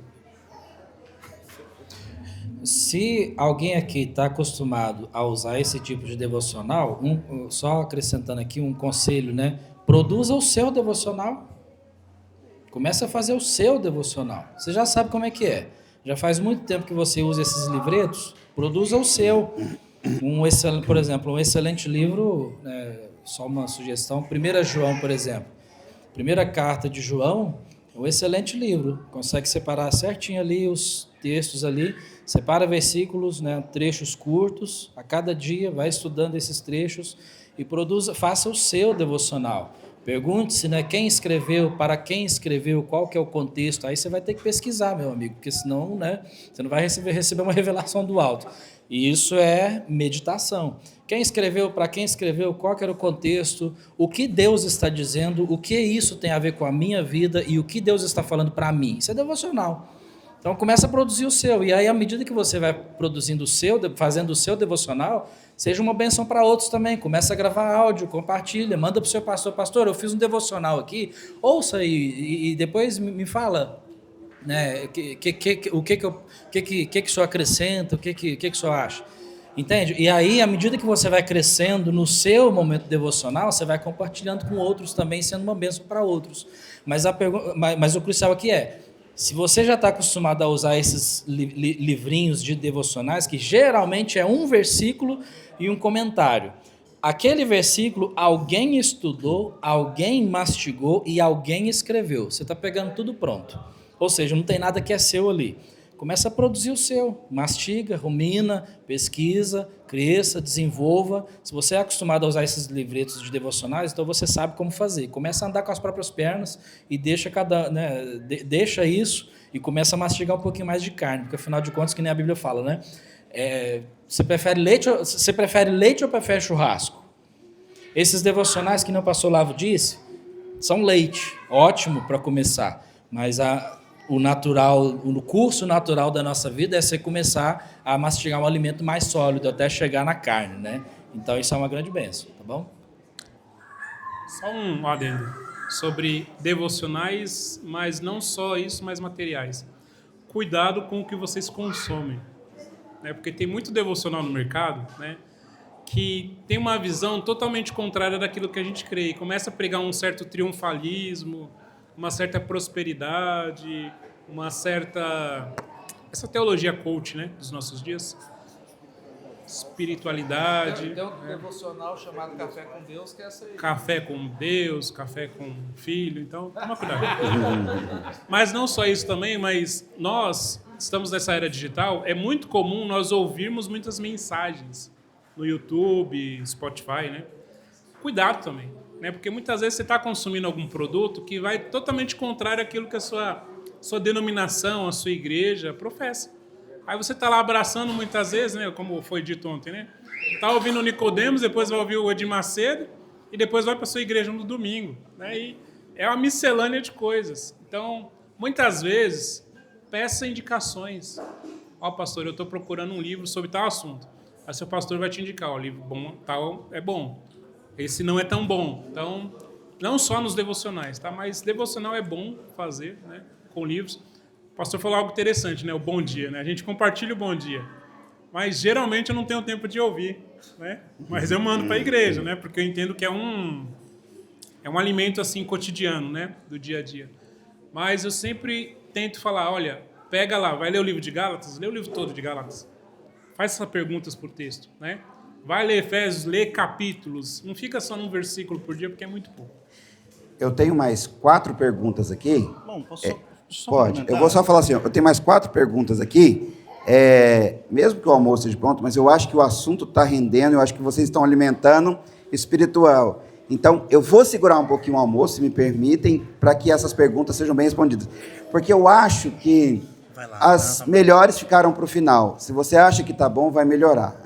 Se alguém aqui está acostumado a usar esse tipo de devocional, só acrescentando aqui um conselho, né? Produza o seu devocional. Comece a fazer o seu devocional. Você já sabe como é que é. Já faz muito tempo que você usa esses livretos. Produza o seu. Por exemplo, um excelente livro, só uma sugestão, 1 João, por exemplo. Primeira carta de João, É um excelente livro, consegue separar certinho ali os textos ali, separa versículos, né, trechos curtos, a cada dia vai estudando esses trechos e faça o seu devocional. Pergunte-se, né, quem escreveu, para quem escreveu, qual que é o contexto. Aí você vai ter que pesquisar, meu amigo, porque senão, né, você não vai receber uma revelação do alto. E isso é meditação. Quem escreveu, para quem escreveu, qual que era o contexto, o que Deus está dizendo, o que isso tem a ver com a minha vida e o que Deus está falando para mim. Isso é devocional. Então começa a produzir o seu. E aí, à medida que você vai produzindo o seu, fazendo o seu devocional, seja uma bênção para outros também. Começa a gravar áudio, compartilha, manda para o seu pastor. Pastor, eu fiz um devocional aqui, ouça aí e depois me fala, né, o que o senhor acrescenta, o que o senhor acha. Entende? E aí, à medida que você vai crescendo no seu momento devocional, você vai compartilhando com outros também, sendo uma bênção para outros. Mas o crucial aqui é, se você já está acostumado a usar esses livrinhos de devocionais, que geralmente é um versículo e um comentário. Aquele versículo alguém estudou, alguém mastigou e alguém escreveu. Você está pegando tudo pronto. Ou seja, não tem nada que é seu ali. Começa a produzir o seu. Mastiga, rumina, pesquisa, cresça, desenvolva. Se você é acostumado a usar esses livretos de devocionais, então você sabe como fazer. Começa a andar com as próprias pernas e deixa deixa isso e começa a mastigar um pouquinho mais de carne, porque afinal de contas, que nem a Bíblia fala, né? Você prefere leite ou prefere churrasco? Esses devocionais, que nem o pastor Lavo disse, são leite, ótimo para começar, mas o curso natural da nossa vida é você começar a mastigar um alimento mais sólido até chegar na carne, né? Então isso é uma grande bênção, tá bom? Só um adendo sobre devocionais, mas não só isso, mas materiais. Cuidado com o que vocês consomem, né? Porque tem muito devocional no mercado, né, que tem uma visão totalmente contrária daquilo que a gente crê. E começa a pregar um certo triunfalismo, uma certa prosperidade, essa teologia coach, né, dos nossos dias, espiritualidade. Tem um devocional chamado Café com Deus, que é essa aí. Café com Deus, café com filho, então toma cuidado. Mas não só isso também, mas nós estamos nessa era digital, é muito comum nós ouvirmos muitas mensagens no YouTube, Spotify, né? Cuidado também, né? Porque muitas vezes você está consumindo algum produto que vai totalmente contrário àquilo que a sua denominação, a sua igreja professa. Aí você está lá abraçando muitas vezes, né? Como foi dito ontem, né? Está ouvindo o Nicodemos, depois vai ouvir o Edir Macedo e depois vai para a sua igreja no domingo, né? E é uma miscelânea de coisas. Então, muitas vezes, peça indicações. Ó, pastor, eu estou procurando um livro sobre tal assunto. Aí seu pastor vai te indicar, o livro bom, tal é bom. Esse não é tão bom. Então, não só nos devocionais, tá? Mas devocional é bom fazer, né? Com livros. O pastor falou algo interessante, né? O bom dia, né? A gente compartilha o bom dia. Mas geralmente eu não tenho tempo de ouvir, né? Mas eu mando para a igreja, né? Porque eu entendo que é um alimento assim cotidiano, né? Do dia a dia. Mas eu sempre tento falar, olha, pega lá, vai ler o livro de Gálatas, lê o livro todo de Gálatas. Faz essas perguntas por texto, né? Vai ler Efésios, lê capítulos. Não fica só num versículo por dia, porque é muito pouco. Eu tenho mais 4 perguntas aqui. Bom, posso só Pode. complementar? Eu vou só falar assim, ó, eu tenho mais 4 perguntas aqui. Mesmo que o almoço esteja pronto, mas eu acho que o assunto está rendendo, eu acho que vocês estão alimentando espiritual. Então, eu vou segurar um pouquinho o almoço, se me permitem, para que essas perguntas sejam bem respondidas. Porque eu acho que as melhores ficaram para o final. Se você acha que está bom, vai melhorar.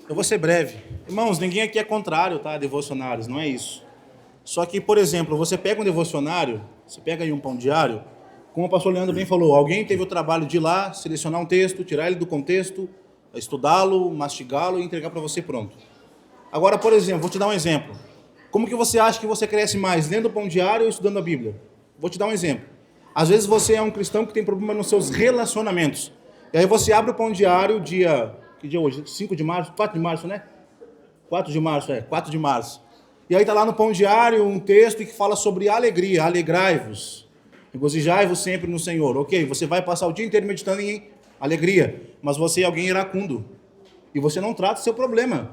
Eu vou ser breve. Irmãos, ninguém aqui é contrário, tá? Devocionários, não é isso. Só que, por exemplo, você pega um devocionário, você pega aí um pão diário, como o pastor Leandro bem falou, alguém teve o trabalho de ir lá, selecionar um texto, tirar ele do contexto, estudá-lo, mastigá-lo e entregar para você pronto. Agora, por exemplo, vou te dar um exemplo. Como que você acha que você cresce mais, lendo o pão diário ou estudando a Bíblia? Vou te dar um exemplo. Às vezes você é um cristão que tem problema nos seus relacionamentos. E aí você abre o pão diário que dia é hoje? 5 de março? 4 de março, né? 4 de março, 4 de março. E aí está lá no pão diário um texto que fala sobre alegria, alegrai-vos, regozijai-vos sempre no Senhor. Ok, você vai passar o dia inteiro meditando em alegria, mas você é alguém iracundo. E você não trata o seu problema.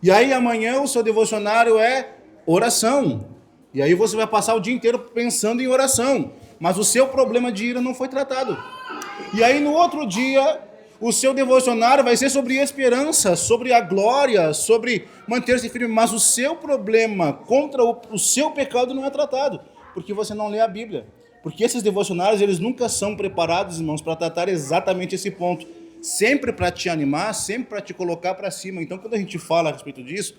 E aí amanhã o seu devocionário é oração. E aí você vai passar o dia inteiro pensando em oração. mas o seu problema de ira não foi tratado. E aí no outro dia, o seu devocionário vai ser sobre esperança, sobre a glória, sobre manter-se firme, mas o seu problema contra o seu pecado não é tratado, porque você não lê a Bíblia. Porque esses devocionários, eles nunca são preparados, irmãos, para tratar exatamente esse ponto. Sempre para te animar, sempre para te colocar para cima. Então, quando a gente fala a respeito disso,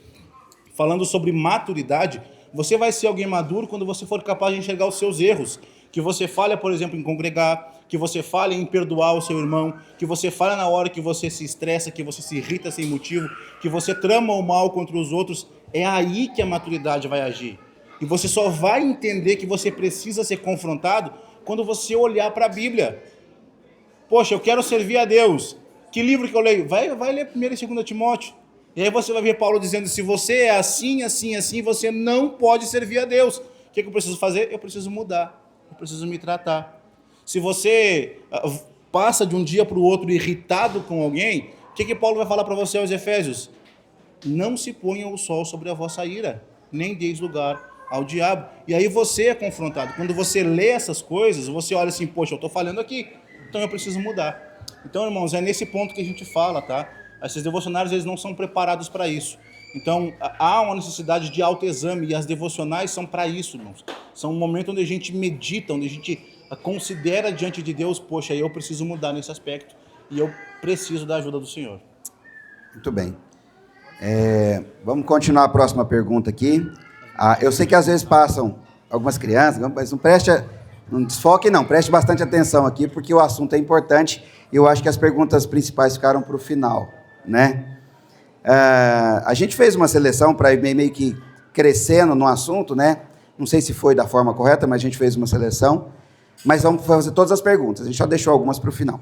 falando sobre maturidade, você vai ser alguém maduro quando você for capaz de enxergar os seus erros. Que você falha, por exemplo, em congregar, que você falha em perdoar o seu irmão, que você falha na hora que você se estressa, que você se irrita sem motivo, que você trama o mal contra os outros. É aí que a maturidade vai agir. E você só vai entender que você precisa ser confrontado quando você olhar para a Bíblia. Poxa, eu quero servir a Deus. Que livro que eu leio? Vai ler 1 e 2 Timóteo. E aí você vai ver Paulo dizendo, se você é assim, assim, assim, você não pode servir a Deus. O que eu preciso fazer? Eu preciso mudar. Eu preciso me tratar. Se você passa de um dia para o outro irritado com alguém, o que Paulo vai falar para você aos Efésios? Não se ponha o sol sobre a vossa ira, nem deis lugar ao diabo. E aí você é confrontado. Quando você lê essas coisas, você olha assim, poxa, eu estou falhando aqui, então eu preciso mudar. Então, irmãos, é nesse ponto que a gente fala, tá? Esses devocionários, eles não são preparados para isso. Então, há uma necessidade de autoexame, e as devocionais são para isso, irmãos. São um momento onde a gente medita, onde a gente considera diante de Deus, poxa, eu preciso mudar nesse aspecto, e eu preciso da ajuda do Senhor. Muito bem. Vamos continuar a próxima pergunta aqui. Eu sei que às vezes passam algumas crianças, mas não desfoque não, preste bastante atenção aqui, porque o assunto é importante, e eu acho que as perguntas principais ficaram para o final, né? A gente fez uma seleção para ir meio que crescendo no assunto, né? Não sei se foi da forma correta, mas a gente fez uma seleção, mas vamos fazer todas as perguntas, a gente só deixou algumas para o final.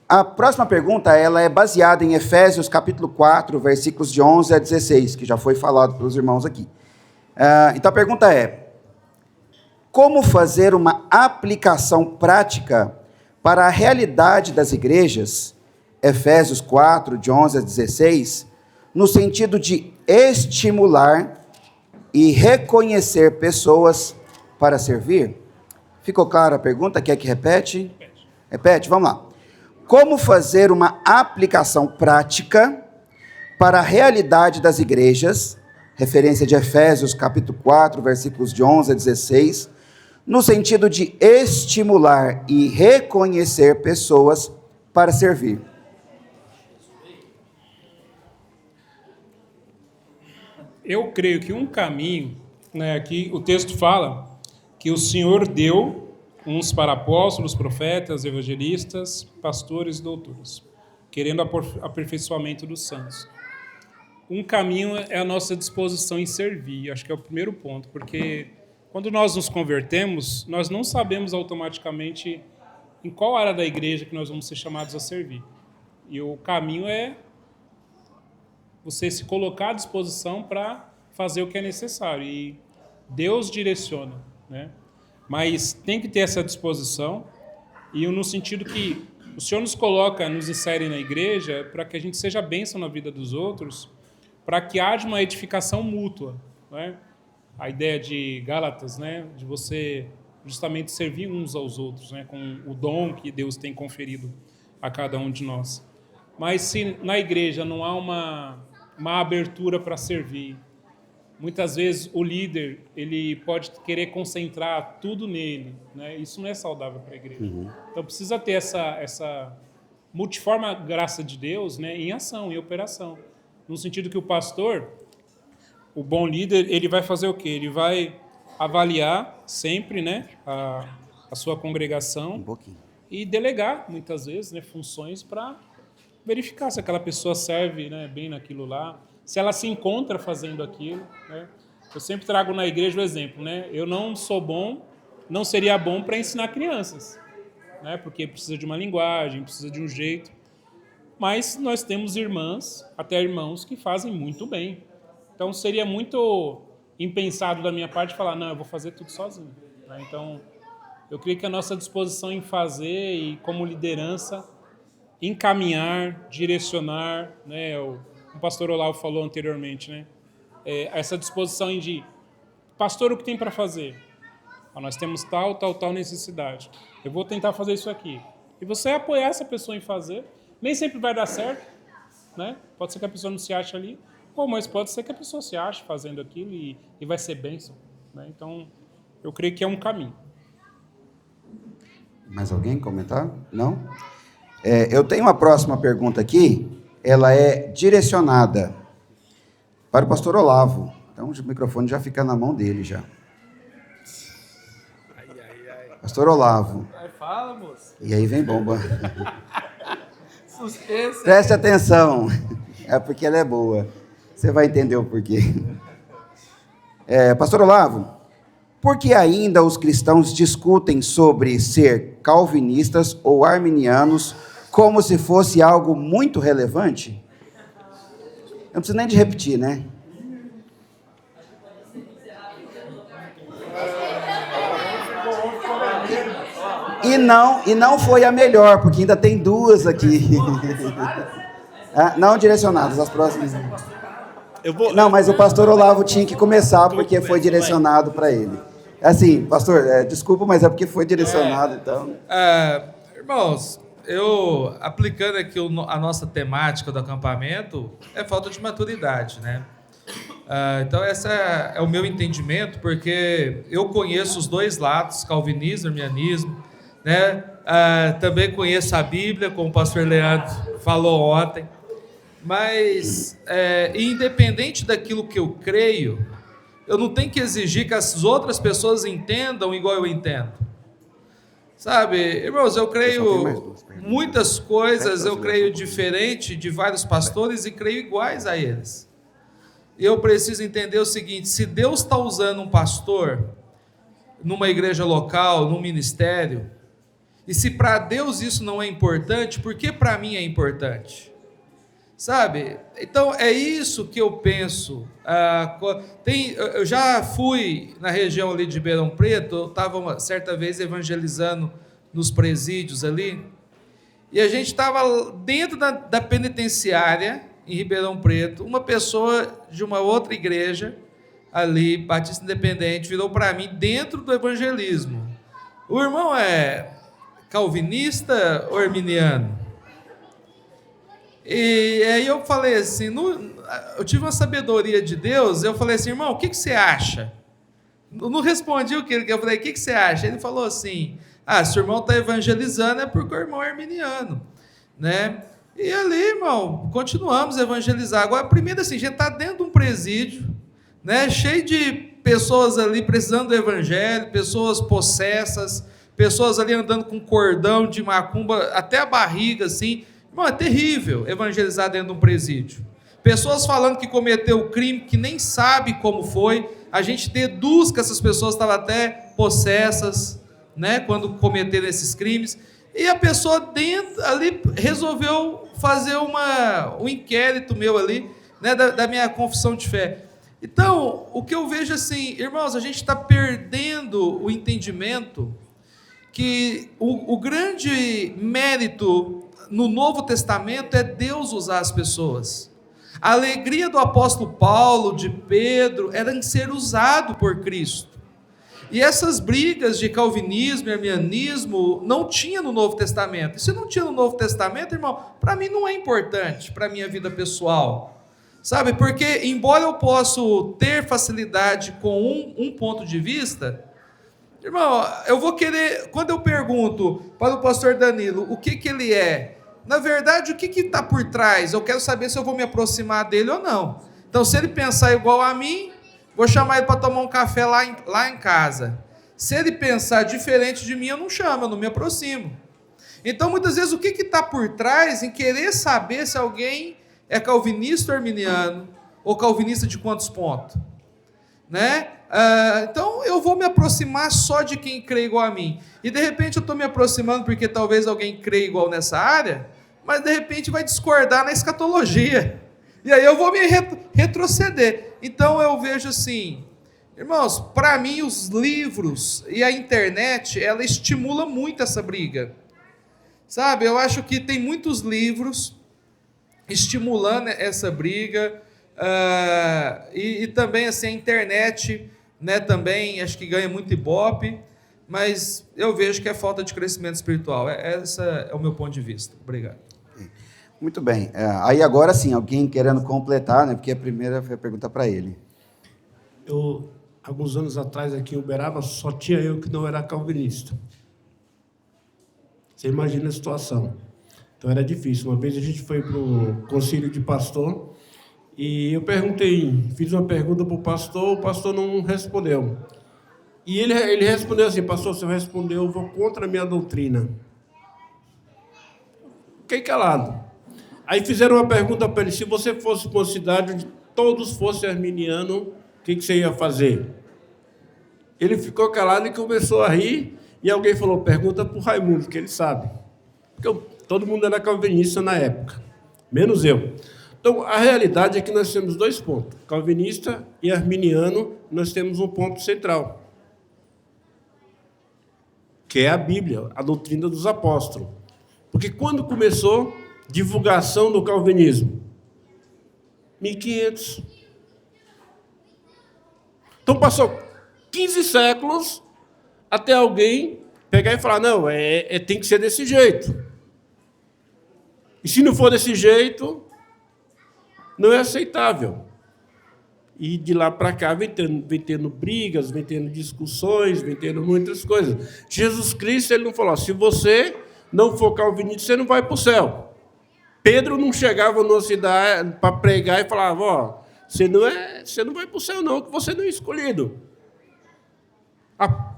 A próxima pergunta, ela é baseada em Efésios capítulo 4, versículos de 11 a 16, que já foi falado pelos irmãos aqui. Então a pergunta é, como fazer uma aplicação prática para a realidade das igrejas, Efésios 4, de 11 a 16, no sentido de estimular e reconhecer pessoas para servir? Ficou clara a pergunta? Quer que repete? Repete, vamos lá. Como fazer uma aplicação prática para a realidade das igrejas, referência de Efésios capítulo 4, versículos de 11 a 16, no sentido de estimular e reconhecer pessoas para servir? Eu creio que um caminho, né, aqui o texto fala que o Senhor deu uns para apóstolos, profetas, evangelistas, pastores e doutores, querendo aperfeiçoamento dos santos. Um caminho é a nossa disposição em servir, acho que é o primeiro ponto, porque quando nós nos convertemos, nós não sabemos automaticamente em qual área da igreja que nós vamos ser chamados a servir. E o caminho é você se colocar à disposição para fazer o que é necessário. E Deus direciona, né? Mas tem que ter essa disposição, e no sentido que o Senhor nos coloca, nos insere na igreja para que a gente seja bênção na vida dos outros, para que haja uma edificação mútua, né? A ideia de Gálatas, né? De você justamente servir uns aos outros, né? Com o dom que Deus tem conferido a cada um de nós. Mas se na igreja não há uma abertura para servir, muitas vezes o líder ele pode querer concentrar tudo nele, né? Isso não é saudável para a igreja. Então precisa ter essa multiforme graça de Deus, né? Em ação, em operação. No sentido que o pastor, o bom líder, ele vai fazer o quê? Ele vai avaliar sempre, né, a sua congregação e delegar, muitas vezes, né, funções para verificar se aquela pessoa serve, né, bem naquilo lá, se ela se encontra fazendo aquilo, né? Eu sempre trago na igreja o exemplo, né? Eu não sou bom, não seria bom para ensinar crianças, né? Porque precisa de uma linguagem, precisa de um jeito. Mas nós temos irmãs, até irmãos, que fazem muito bem. Então seria muito impensado da minha parte falar, não, eu vou fazer tudo sozinho, né? Então, eu creio que a nossa disposição em fazer e como liderança, encaminhar, direcionar, né? O pastor Olavo falou anteriormente, né? Essa disposição de, pastor, o que tem para fazer? Ó, nós temos tal necessidade. Eu vou tentar fazer isso aqui. E você apoiar essa pessoa em fazer. Nem sempre vai dar certo, né? Pode ser que a pessoa não se ache ali, mas pode ser que a pessoa se ache fazendo aquilo e vai ser bênção, né? Então, eu creio que é um caminho. Mais alguém comentar? Não? Eu tenho uma próxima pergunta aqui, ela é direcionada para o pastor Olavo. Então, o microfone já fica na mão dele já. Pastor Olavo. Fala, moço. E aí vem bomba. Suspense. Preste atenção. É porque ela é boa. Você vai entender o porquê. Pastor Olavo, por que ainda os cristãos discutem sobre ser calvinistas ou arminianos como se fosse algo muito relevante? Eu não preciso nem de repetir, né? E não foi a melhor, porque ainda tem duas aqui. Não direcionadas, as próximas. Não, mas o pastor Olavo tinha que começar, porque foi direcionado para ele. Assim, pastor, desculpa, mas é porque foi direcionado, então. Irmãos, eu aplicando aqui a nossa temática do acampamento, é falta de maturidade, né? Então, esse é o meu entendimento, porque eu conheço os dois lados, calvinismo, arminianismo, né? Também conheço a Bíblia, como o pastor Leandro falou ontem, mas independente daquilo que eu creio, eu não tenho que exigir que as outras pessoas entendam igual eu entendo. Sabe, irmãos, eu creio muitas coisas, eu creio diferente de vários pastores e creio iguais a eles. E eu preciso entender o seguinte: se Deus está usando um pastor numa igreja local, num ministério, e se para Deus isso não é importante, por que para mim é importante? Sabe? Então é isso que eu penso. Eu já fui na região ali de Ribeirão Preto, eu estava certa vez evangelizando nos presídios ali, e a gente estava dentro da penitenciária em Ribeirão Preto, uma pessoa de uma outra igreja ali, Batista Independente, virou para mim dentro do evangelismo: o irmão é calvinista ou arminiano? E aí eu falei assim, eu tive uma sabedoria de Deus, eu falei assim: irmão, o que você acha? Eu não respondi o que ele quer, eu falei: o que você acha? Ele falou assim: se o irmão está evangelizando é porque o irmão é arminiano, né? E ali, irmão, continuamos a evangelizar. Agora, primeiro assim, a gente está dentro de um presídio, né, cheio de pessoas ali precisando do evangelho, pessoas possessas, pessoas ali andando com cordão de macumba até a barriga, assim. Irmão, é terrível evangelizar dentro de um presídio. Pessoas falando que cometeu crime, que nem sabe como foi. A gente deduz que essas pessoas estavam até possessas, né, quando cometeram esses crimes. E a pessoa dentro ali resolveu fazer um inquérito meu ali, né, da minha confissão de fé. Então, o que eu vejo assim, irmãos, a gente está perdendo o entendimento que o grande mérito no Novo Testamento é Deus usar as pessoas. A alegria do apóstolo Paulo, de Pedro, era em ser usado por Cristo. E essas brigas de calvinismo e arminianismo não tinha no Novo Testamento. E se não tinha no Novo Testamento, irmão, para mim não é importante, para a minha vida pessoal. Sabe, porque embora eu possa ter facilidade com um ponto de vista, irmão, eu vou querer, quando eu pergunto para o pastor Danilo o que ele é, na verdade, o que está por trás? Eu quero saber se eu vou me aproximar dele ou não. Então, se ele pensar igual a mim, vou chamar ele para tomar um café lá em casa. Se ele pensar diferente de mim, eu não chamo, eu não me aproximo. Então, muitas vezes, o que está por trás em querer saber se alguém é calvinista ou arminiano, ou calvinista de quantos pontos? Né? Então, eu vou me aproximar só de quem crê igual a mim. E, de repente, eu estou me aproximando porque talvez alguém crê igual nessa área, mas, de repente, vai discordar na escatologia. E aí eu vou me retroceder. Então, eu vejo assim, irmãos, para mim, os livros e a internet, ela estimula muito essa briga. Sabe, eu acho que tem muitos livros estimulando essa briga, e também assim, a internet né, também acho que ganha muito ibope, mas eu vejo que é falta de crescimento espiritual. Esse é o meu ponto de vista. Obrigado. Muito bem. Aí agora sim, alguém querendo completar, né? Porque a primeira foi a pergunta para ele. Alguns anos atrás, aqui em Uberaba, só tinha eu que não era calvinista. Você imagina a situação. Então era difícil. Uma vez a gente foi para o concílio de pastor e eu fiz uma pergunta para o pastor não respondeu. E ele respondeu assim: pastor, se eu responder, eu vou contra a minha doutrina. Fiquei calado. Aí fizeram uma pergunta para ele: se você fosse para uma cidade onde todos fossem arminianos, o que você ia fazer? Ele ficou calado e começou a rir. E alguém falou: pergunta para o Raimundo, que ele sabe. Porque todo mundo era calvinista na época, menos eu. Então, a realidade é que nós temos dois pontos. Calvinista e arminiano, nós temos um ponto central, que é a Bíblia, a doutrina dos apóstolos. Porque quando começou a divulgação do calvinismo? 1500. Então, passou 15 séculos até alguém pegar e falar: não, tem que ser desse jeito. E se não for desse jeito, não é aceitável. E de lá para cá vem tendo brigas, vem tendo discussões, vem tendo muitas coisas. Jesus Cristo, ele não falou: se você não for calvinista, você não vai para o céu. Pedro não chegava numa cidade para pregar e falava: ó, você não vai para o céu não, que você não é escolhido.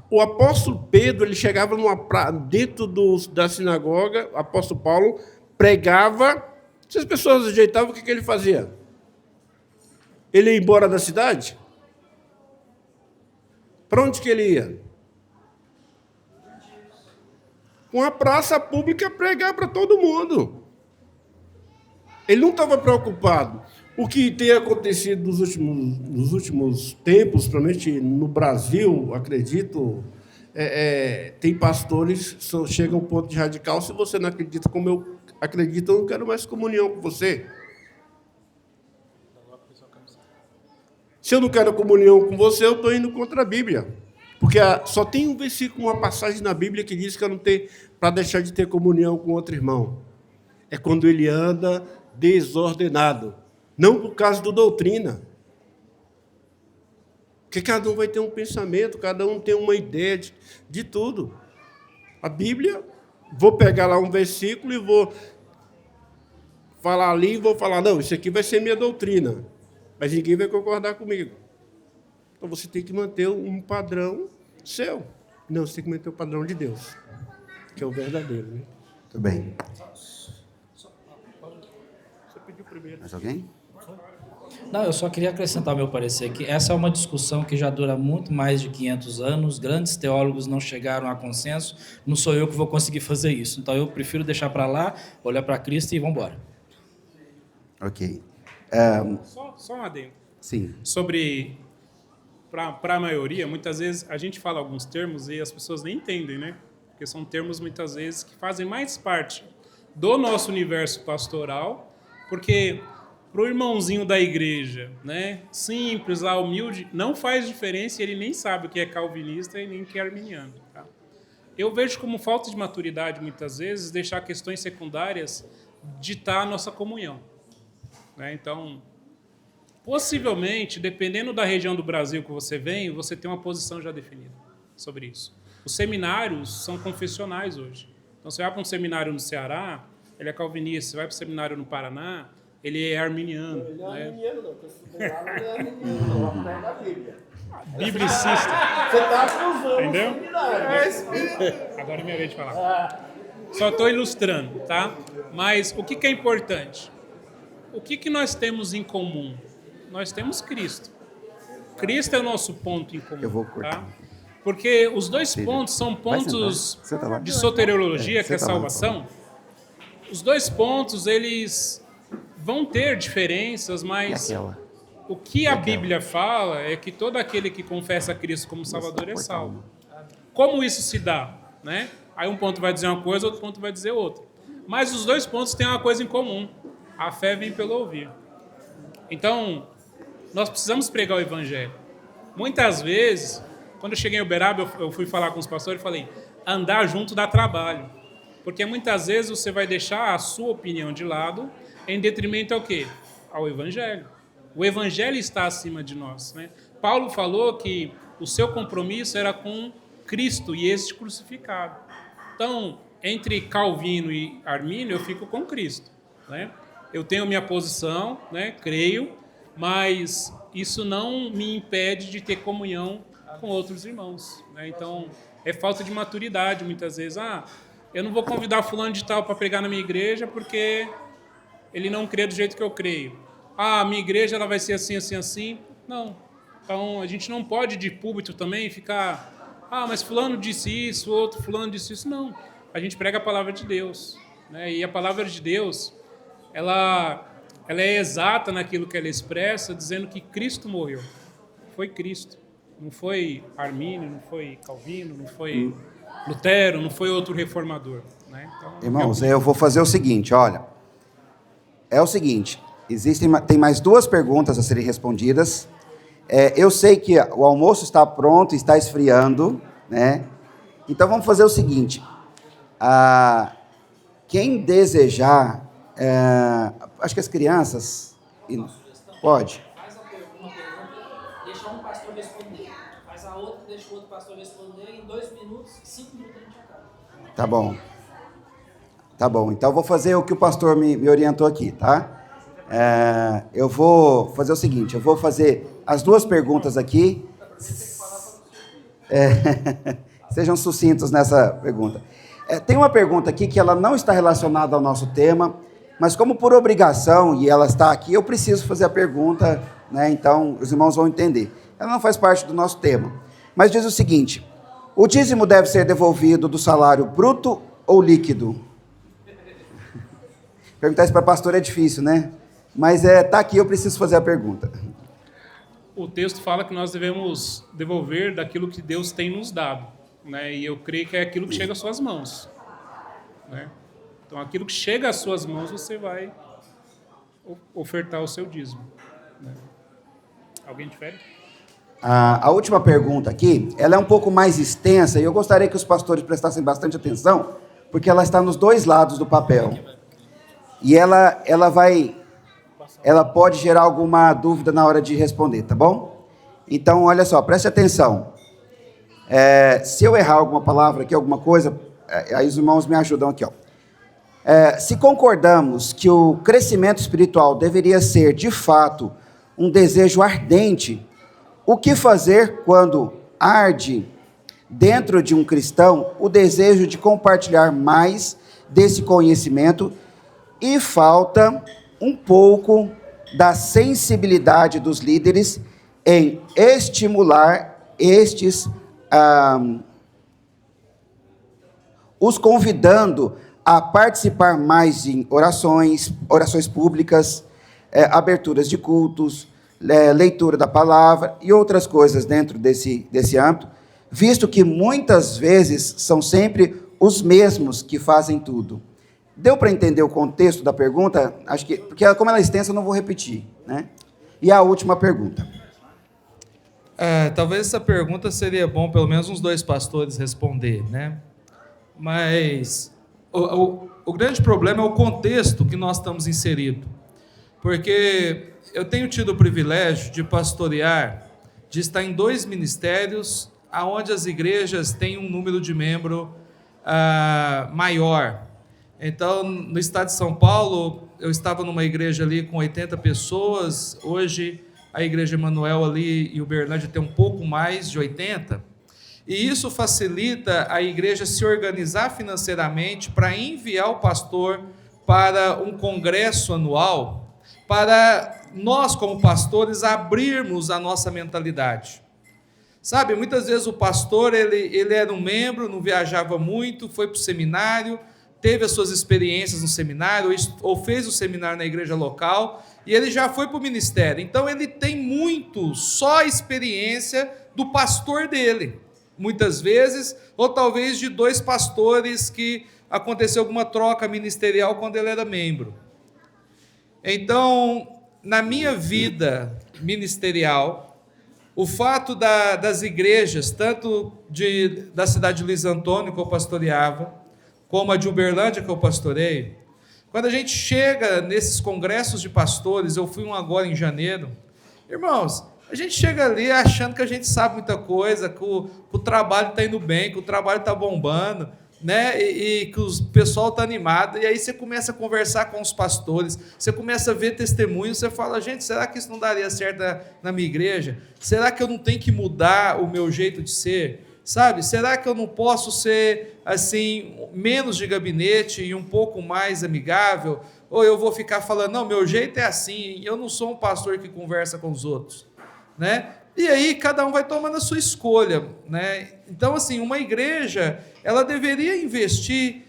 O apóstolo Pedro, ele chegava dentro da sinagoga, o apóstolo Paulo pregava. Se as pessoas ajeitavam, o que ele fazia? Ele ia embora da cidade? Para onde que ele ia? Com a praça pública pregar para todo mundo. Ele não estava preocupado. O que tem acontecido nos últimos tempos, principalmente no Brasil, acredito, tem pastores que chegam ao ponto de radical: se você não acredita como eu acredito, eu não quero mais comunhão com você. Se eu não quero comunhão com você, eu estou indo contra a Bíblia. Porque só tem um versículo, uma passagem na Bíblia que diz que eu não tenho para deixar de ter comunhão com outro irmão. É quando ele anda desordenado. Não por causa da doutrina. Porque cada um vai ter um pensamento, cada um tem uma ideia de tudo. A Bíblia, vou pegar lá um versículo e vou falar ali e vou falar: não, isso aqui vai ser minha doutrina. Mas ninguém vai concordar comigo. Então você tem que manter um padrão seu. Não, você tem que manter o padrão de Deus, que é o verdadeiro. Né? Muito bem. Você pediu primeiro. Mais alguém? Não, eu só queria acrescentar o meu parecer, que essa é uma discussão que já dura muito mais de 500 anos, grandes teólogos não chegaram a consenso, não sou eu que vou conseguir fazer isso. Então eu prefiro deixar para lá, olhar para Cristo e vamos embora. Ok. Só um adendo. Sim. Sobre, para a maioria, muitas vezes a gente fala alguns termos e as pessoas nem entendem, né? Porque são termos, muitas vezes, que fazem mais parte do nosso universo pastoral, porque para o irmãozinho da igreja, né, simples, lá, humilde, não faz diferença e ele nem sabe o que é calvinista e nem o que é arminiano. Tá? Eu vejo como falta de maturidade, muitas vezes, deixar questões secundárias ditar a nossa comunhão. Né? Então, possivelmente, dependendo da região do Brasil que você vem, você tem uma posição já definida sobre isso. Os seminários são confessionais hoje. Então, você vai para um seminário no Ceará, ele é calvinista. Você vai para um seminário no Paraná, ele é arminiano. Ele não é né? arminiano, não. Porque esse lá não é arminiano, não. Não é da Bíblia. Biblicista. Você está cruzando. Entendeu? Seminário. Agora é minha vez de falar. Só estou ilustrando, tá? Mas o que é importante? O que nós temos em comum? Nós temos Cristo. Cristo é o nosso ponto em comum. Eu vou cortar. Tá? Porque os dois pontos são pontos Senta lá. de soteriologia, que é senta lá. salvação. Os dois pontos, eles vão ter diferenças, mas E aquela? o que a Bíblia fala é que todo aquele que confessa a Cristo como Salvador é salvo. Como isso se dá? Né? Aí um ponto vai dizer uma coisa, outro ponto vai dizer outra. Mas os dois pontos têm uma coisa em comum. A fé vem pelo ouvir. Então, nós precisamos pregar o Evangelho. Muitas vezes, quando eu cheguei em Uberaba, eu fui falar com os pastores e falei, andar junto dá trabalho. Porque muitas vezes você vai deixar a sua opinião de lado em detrimento ao quê? Ao Evangelho. O Evangelho está acima de nós, né? Paulo falou que o seu compromisso era com Cristo e este crucificado. Então, entre Calvino e Armínio, eu fico com Cristo, né? Eu tenho minha posição, né? Creio, mas isso não me impede de ter comunhão com outros irmãos, né? Então, é falta de maturidade muitas vezes. Eu não vou convidar fulano de tal para pregar na minha igreja porque ele não crê do jeito que eu creio. A minha igreja ela vai ser assim, assim, assim. Não. Então, a gente não pode de púlpito também ficar, mas fulano disse isso, outro fulano disse isso. Não. A gente prega a palavra de Deus, né? E a palavra de Deus, ela é exata naquilo que ela expressa, dizendo que Cristo morreu. Foi Cristo. Não foi Armínio, não foi Calvino, não foi Lutero, não foi outro reformador, né? Então, irmãos, eu vou fazer o seguinte, olha. É o seguinte, tem mais 2 perguntas a serem respondidas. Eu sei que o almoço está pronto, está esfriando, né? Então vamos fazer o seguinte. Quem desejar, acho que as crianças... Pode. Faz uma pergunta, deixa um pastor responder. Faz a outra, deixa o outro pastor responder. Em 2 minutos, 5 minutos a gente acaba. Tá bom. Tá bom. Então eu vou fazer o que o pastor me orientou aqui, tá? Eu vou fazer o seguinte, eu vou fazer as 2 perguntas aqui. Sejam sucintos nessa pergunta. Tem uma pergunta aqui que ela não está relacionada ao nosso tema, mas como por obrigação, e ela está aqui, eu preciso fazer a pergunta, né? Então os irmãos vão entender. Ela não faz parte do nosso tema, mas diz o seguinte: o dízimo deve ser devolvido do salário bruto ou líquido? Perguntar isso para pastor é difícil, né? Mas tá aqui, eu preciso fazer a pergunta. O texto fala que nós devemos devolver daquilo que Deus tem nos dado, né? E eu creio que é aquilo que chega às suas mãos, né? Então, aquilo que chega às suas mãos, você vai ofertar o seu dízimo, né? Alguém difere? A última pergunta aqui, ela é um pouco mais extensa e eu gostaria que os pastores prestassem bastante atenção, porque ela está nos 2 lados do papel. E ela pode gerar alguma dúvida na hora de responder, tá bom? Então, olha só, preste atenção. Se eu errar alguma palavra aqui, alguma coisa, aí os irmãos me ajudam aqui, ó. Se concordamos que o crescimento espiritual deveria ser, de fato, um desejo ardente, o que fazer quando arde dentro de um cristão o desejo de compartilhar mais desse conhecimento e falta um pouco da sensibilidade dos líderes em estimular estes, os convidando a participar mais em orações públicas, aberturas de cultos, leitura da palavra e outras coisas dentro desse âmbito, visto que muitas vezes são sempre os mesmos que fazem tudo. Deu para entender o contexto da pergunta? Acho que, porque como ela é extensa, eu não vou repetir, né? E a última pergunta. Talvez essa pergunta seria bom pelo menos uns 2 pastores responder, né? Mas o grande problema é o contexto que nós estamos inseridos. Porque eu tenho tido o privilégio de pastorear, de estar em 2 ministérios, onde as igrejas têm um número de membros maior. Então, no estado de São Paulo, eu estava numa igreja ali com 80 pessoas, hoje a igreja Emanuel ali e Uberlândia tem um pouco mais de 80, e isso facilita a igreja se organizar financeiramente para enviar o pastor para um congresso anual, para nós como pastores abrirmos a nossa mentalidade. Sabe, muitas vezes o pastor, ele era um membro, não viajava muito, foi para o seminário, teve as suas experiências no seminário, ou fez o seminário na igreja local, e ele já foi para o ministério. Então, ele tem muito só a experiência do pastor dele, muitas vezes, ou talvez de 2 pastores que aconteceu alguma troca ministerial quando ele era membro. Então, na minha vida ministerial, o fato das igrejas, tanto da cidade de Luiz Antônio, que eu pastoreava, como a de Uberlândia, que eu pastoreio, quando a gente chega nesses congressos de pastores, eu fui um agora em janeiro, irmãos, a gente chega ali achando que a gente sabe muita coisa, que o trabalho está indo bem, que o trabalho está bombando, né? E que o pessoal está animado, e aí você começa a conversar com os pastores, você começa a ver testemunhos, você fala, gente, será que isso não daria certo na minha igreja? Será que eu não tenho que mudar o meu jeito de ser? Sabe, será que eu não posso ser assim, menos de gabinete e um pouco mais amigável? Ou eu vou ficar falando, não, meu jeito é assim, eu não sou um pastor que conversa com os outros, né? E aí cada um vai tomando a sua escolha, né? Então, assim, uma igreja, ela deveria investir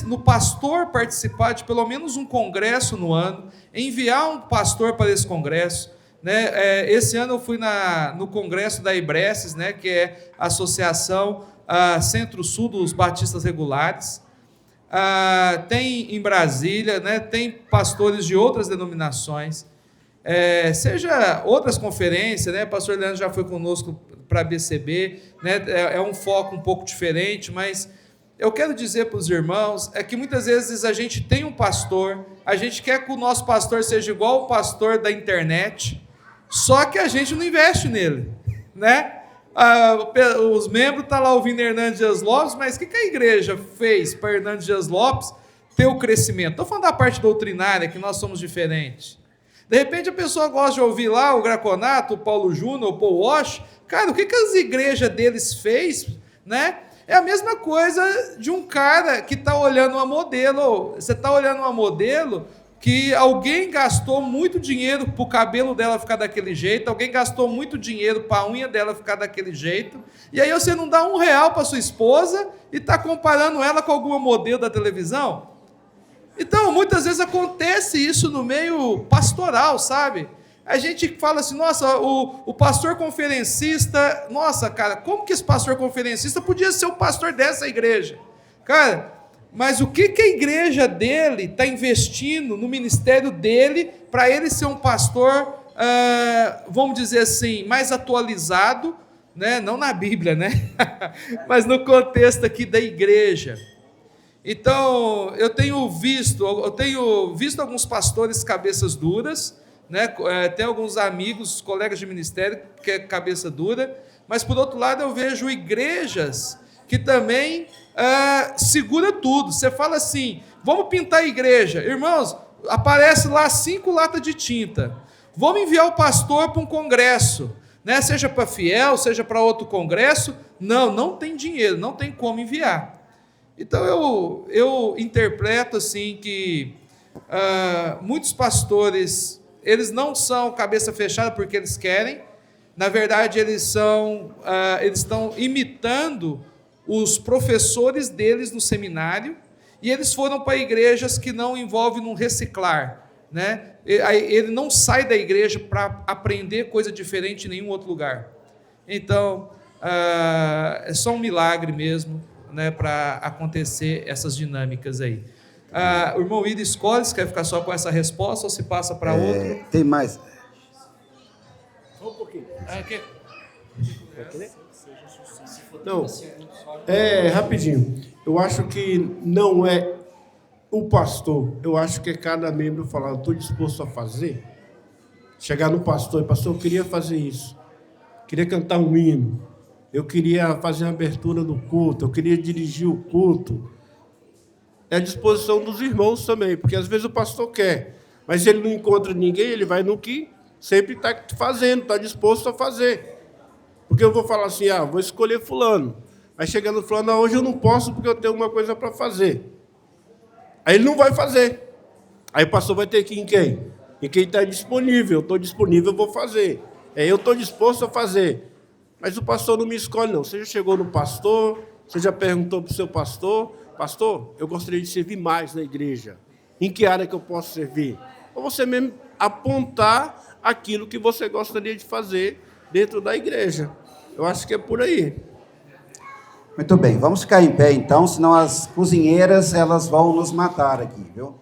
no pastor participar de pelo menos um congresso no ano, enviar um pastor para esse congresso, né? Esse ano eu fui no congresso da Ibreces, né? Que é a Associação Centro-Sul dos Batistas Regulares. Tem em Brasília, né? Tem pastores de outras denominações. Seja outras conferências, né? O pastor Leandro já foi conosco para a BCB, né? É um foco um pouco diferente, mas eu quero dizer para os irmãos que muitas vezes a gente tem um pastor, a gente quer que o nosso pastor seja igual o pastor da internet, só que a gente não investe nele, né? Os membros estão lá ouvindo Hernandes Dias Lopes, mas o que a igreja fez para Hernandes Dias Lopes ter o crescimento? Estou falando da parte doutrinária, que nós somos diferentes. De repente a pessoa gosta de ouvir lá o Graconato, o Paulo Júnior, o Paul Walsh. Cara, o que as igrejas deles fez, né? É a mesma coisa de um cara que está olhando uma modelo. Você está olhando uma modelo que alguém gastou muito dinheiro para o cabelo dela ficar daquele jeito, alguém gastou muito dinheiro para a unha dela ficar daquele jeito, e aí você não dá R$1 para sua esposa e está comparando ela com alguma modelo da televisão? Então, muitas vezes acontece isso no meio pastoral, sabe? A gente fala assim, nossa, o pastor conferencista, nossa, cara, como que esse pastor conferencista podia ser o pastor dessa igreja? Cara, mas o que a igreja dele está investindo no ministério dele para ele ser um pastor, vamos dizer assim, mais atualizado, né? Não na Bíblia, né? Mas no contexto aqui da igreja. Então, eu tenho visto alguns pastores cabeças duras, né? Tem alguns amigos, colegas de ministério, que é cabeça dura, mas, por outro lado, eu vejo igrejas que também segura tudo. Você fala assim, vamos pintar a igreja. Irmãos, aparece lá 5 latas de tinta. Vamos enviar o pastor para um congresso, né? Seja para Fiel, seja para outro congresso. Não tem dinheiro, não tem como enviar. Então, eu interpreto assim que muitos pastores, eles não são cabeça fechada porque eles querem. Na verdade, eles estão imitando os professores deles no seminário, e eles foram para igrejas que não envolvem no reciclar, né? Ele não sai da igreja para aprender coisa diferente em nenhum outro lugar. Então, é só um milagre mesmo, né, para acontecer essas dinâmicas aí. O irmão Ida escolhe se quer ficar só com essa resposta ou se passa para outro. Tem mais. Só um pouquinho. Não, Rapidinho. Eu acho que não é o pastor. Eu acho que é cada membro falar, estou disposto a fazer. Chegar no pastor, pastor, eu queria fazer isso. Queria cantar um hino. Eu queria fazer a abertura do culto. Eu queria dirigir o culto. É a disposição dos irmãos também, porque às vezes o pastor quer, mas ele não encontra ninguém, ele vai no que sempre está fazendo, está disposto a fazer. Porque eu vou falar assim, vou escolher fulano. Aí chegando fulano, hoje eu não posso porque eu tenho uma coisa para fazer. Aí ele não vai fazer. Aí o pastor vai ter que ir em quem? Em quem está disponível. Eu estou disponível, eu vou fazer. Eu estou disposto a fazer. Mas o pastor não me escolhe, não. Você já chegou no pastor, você já perguntou para o seu pastor, pastor, eu gostaria de servir mais na igreja. Em que área que eu posso servir? Ou você mesmo apontar aquilo que você gostaria de fazer dentro da igreja. Eu acho que é por aí. Muito bem, vamos ficar em pé então, senão as cozinheiras elas vão nos matar aqui, viu?